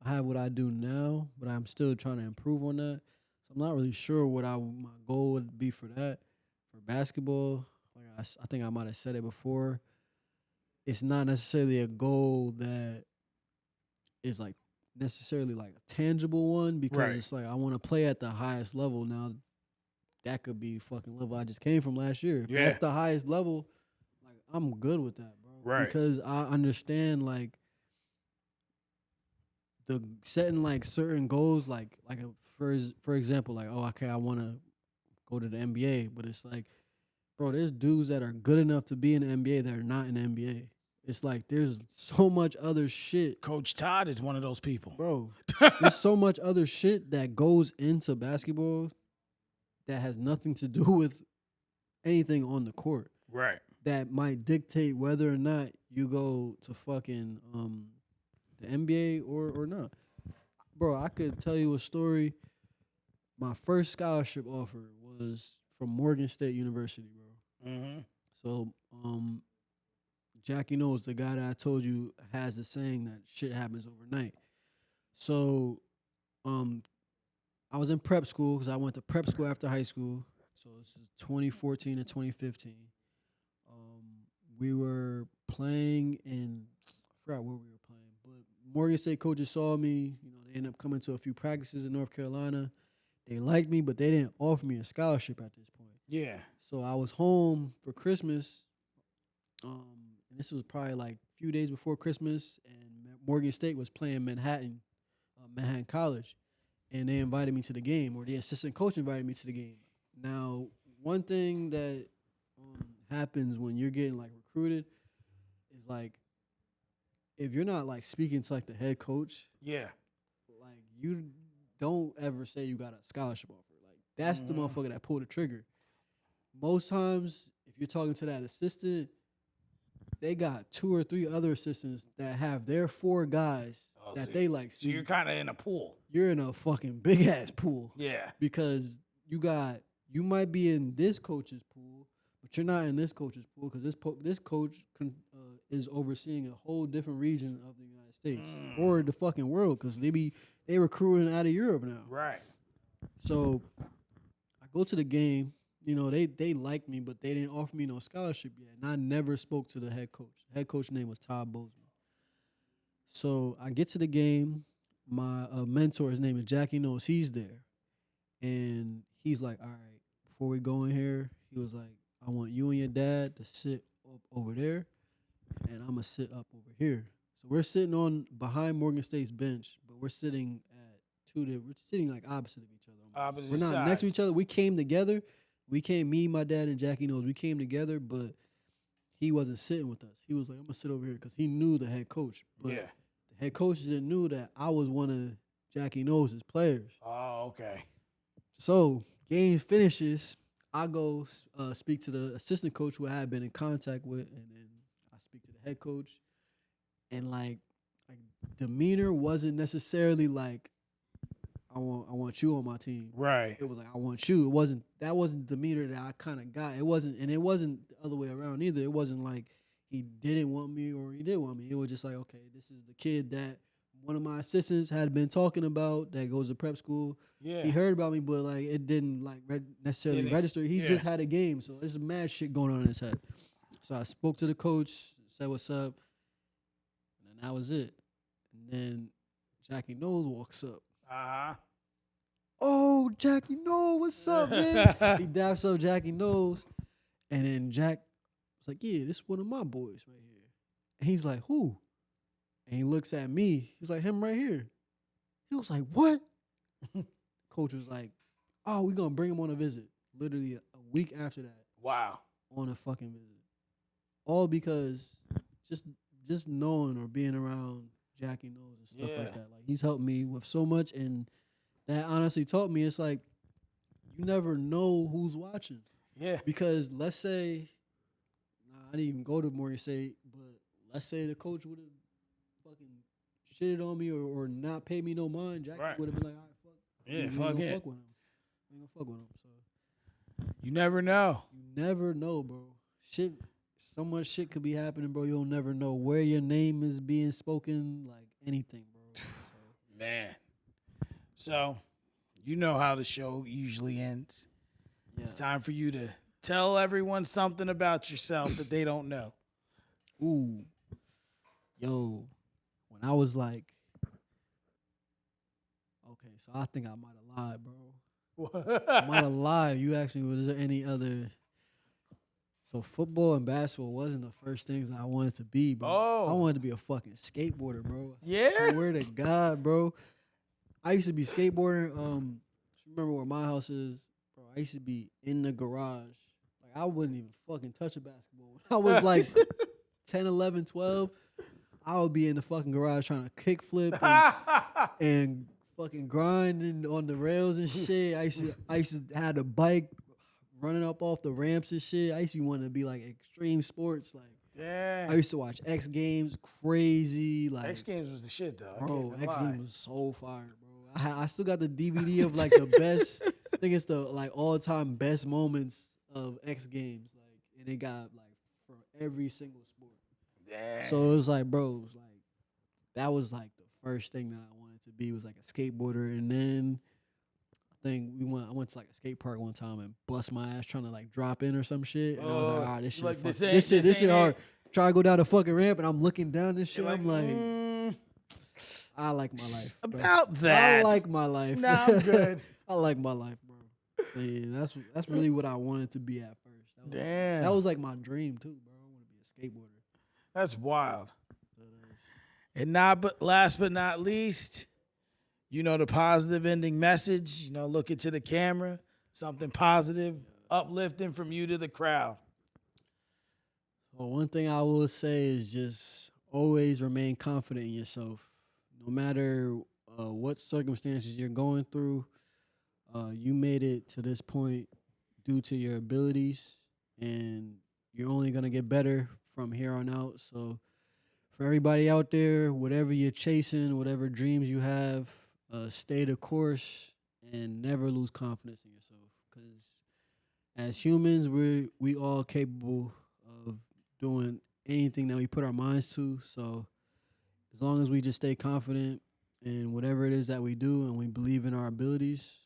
have what I do now, but I'm still trying to improve on that. So I'm not really sure what my goal would be for that. For basketball, like I think I might have said it before. It's not necessarily a goal that is like necessarily like a tangible one because Right. it's like I want to play at the highest level. Now that could be fucking level I just came from last year. If Yeah. that's the highest level, like I'm good with that, bro. Right. Because I understand like the setting like certain goals, for example, like oh okay, I want to go to the NBA, but it's like, bro, there's dudes that are good enough to be in the NBA that are not in the NBA. It's like there's so much other shit, Coach Todd is one of those people. bro. There's so much other shit that goes into basketball that has nothing to do with anything on the court Right. that might dictate whether or not you go to fucking the NBA or not. Bro, I could tell you a story. My first scholarship offer was from Morgan State University, bro. Mm-hmm. So, Jackie knows the guy that I told you has the saying that shit happens overnight. So, I was in prep school because I went to prep school after high school. So this is 2014 and 2015. We were playing in, I forgot where we were playing, but Morgan State coaches saw me. You know, they ended up coming to a few practices in North Carolina. They liked me, but they didn't offer me a scholarship at this point. Yeah. So I was home for Christmas. And this was probably like a few days before Christmas, and Morgan State was playing Manhattan College, and they invited me to the game, or the assistant coach invited me to the game. Now, one thing that happens when you're getting like recruited is like if you're not like speaking to like the head coach, Yeah. like you don't ever say you got a scholarship offer. Like that's the motherfucker that pulled the trigger. Most times, if you're talking to that assistant, they got 2 or 3 other assistants that have their 4 guys that they like. So you're kind of in a pool. You're in a fucking big ass pool. Yeah. Because you might be in this coach's pool, but you're not in this coach's pool because this coach is overseeing a whole different region of the United States or the fucking world because they recruiting out of Europe now. Right. So I go to the game. You know, they liked me, but they didn't offer me no scholarship yet. And I never spoke to the head coach. The head coach's name was Todd Bozeman. So I get to the game. My mentor, his name is Jackie Knows, he's there. And he's like, all right, before we go in here, he was like, I want you and your dad to sit up over there, and I'm going to sit up over here. So we're sitting behind Morgan State's bench, but we're sitting we're sitting like opposite of each other. Opposite We're not sides. next to each other. We came together. Me, my dad, and Jackie Knows. We came together, but he wasn't sitting with us. He was like, I'm going to sit over here because he knew the head coach. But Yeah. the head coach didn't knew that I was one of Jackie Knows' players. Oh, okay. So game finishes. I go speak to the assistant coach who I had been in contact with, and then I speak to the head coach. And like demeanor wasn't necessarily like I want you on my team. Right. It was like I want you. That wasn't demeanor that I kind of got. It wasn't the other way around either. It wasn't like he didn't want me or he did want me. It was just like, okay, this is the kid that one of my assistants had been talking about that goes to prep school. Yeah. He heard about me, but like it didn't like necessarily Didn't- register. He yeah. just had a game, so there's mad shit going on in his head. So I spoke to the coach, said what's up, and then that was it. And then Jackie Knowles walks up. Uh-huh. Oh, Jackie Knowles, what's up, man? He daps up Jackie Knowles, and then Jack was like, yeah, this is one of my boys right here. And he's like, who? And he looks at me. He's like, him right here. He was like, what? Coach was like, oh, we're going to bring him on a visit. Literally a week after that, Wow. on a fucking visit. All because just knowing or being around Jackie Knowles and stuff like Yeah. that. Like, he's helped me with so much, and that honestly taught me it's like you never know who's watching. Yeah. Because let's say, I didn't even go to Morgan State, but let's say the coach would have fucking shitted on me or not paid me no mind. Jackie Right. would have been like, all right, fuck Yeah, ain't fuck gonna it. fuck with him. We ain't gonna fuck with him. So You never know. you never know, bro. Shit, so much shit could be happening, bro. You'll never know where your name is being spoken, like anything, bro. So, Man. So, you know how the show usually ends. It's yeah. time for you to tell everyone something about yourself that they don't know. Ooh, yo, when I was like, okay, so I think I might have lied, bro. I might have lied. You asked me, was there any other? So football and basketball wasn't the first things I wanted to be, bro. Oh. I wanted to be a fucking skateboarder, bro. Yeah? I swear to God, bro. I used to be skateboarding. Remember where my house is, bro? I used to be in the garage. Like I wouldn't even fucking touch a basketball. I was like 10, 11, 12. I would be in the fucking garage trying to kickflip and fucking grinding on the rails and shit. I used to have a bike running up off the ramps and shit. I used to want to be like extreme sports. Like Yeah. I used to watch X Games, crazy. Like X Games was the shit, though. I bro, can't even X lie. Games was so fire, bro. I still got the DVD of like the best. I think it's the like all time best moments of X Games. Like and it got like for every single sport. Yeah. So it was like, bro, it was like that was like the first thing that I wanted to be was like a skateboarder, and then I think I went to like a skate park one time and bust my ass trying to like drop in or some shit, and I was like, ah, this shit, like, fuck- this this ain't shit hard. it. Try to go down the fucking ramp, and I'm looking down this shit. You're I'm like, mm, I like my life. Bro. about that. I like my life. Nah, I'm good. I like my life, bro. So yeah, that's really what I wanted to be at first. Damn. That was like my dream too, bro. I want to be a skateboarder. That's wild. So that's- And last but not least, you know the positive ending message. You know, look into the camera. Something positive, uplifting from you to the crowd. Well, one thing I will say is just always remain confident in yourself. No matter what circumstances you're going through, you made it to this point due to your abilities, and you're only going to get better from here on out. So for everybody out there, whatever you're chasing, whatever dreams you have, stay the course and never lose confidence in yourself. Because as humans, we all capable of doing anything that we put our minds to. So as long as we just stay confident in whatever it is that we do and we believe in our abilities,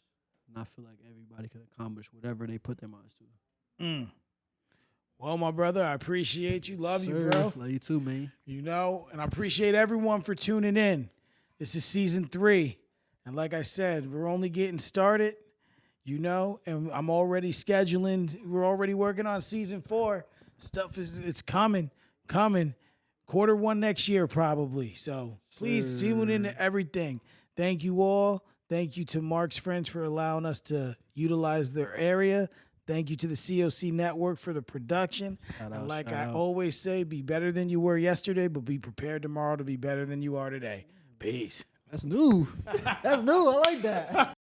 and I feel like everybody can accomplish whatever they put their minds to. Mm. Well, my brother, I appreciate you. Love you, Sir, bro. Love you too, man. You know, and I appreciate everyone for tuning in. This is season 3. And like I said, we're only getting started, you know, and I'm already scheduling. We're already working on season 4. It's coming. Quarter 1 next year, probably. So please tune into everything. Thank you all. Thank you to Mark's Friends for allowing us to utilize their area. Thank you to the COC Network for the production. And like I always say, be better than you were yesterday, but be prepared tomorrow to be better than you are today. Peace. That's new. That's new. I like that.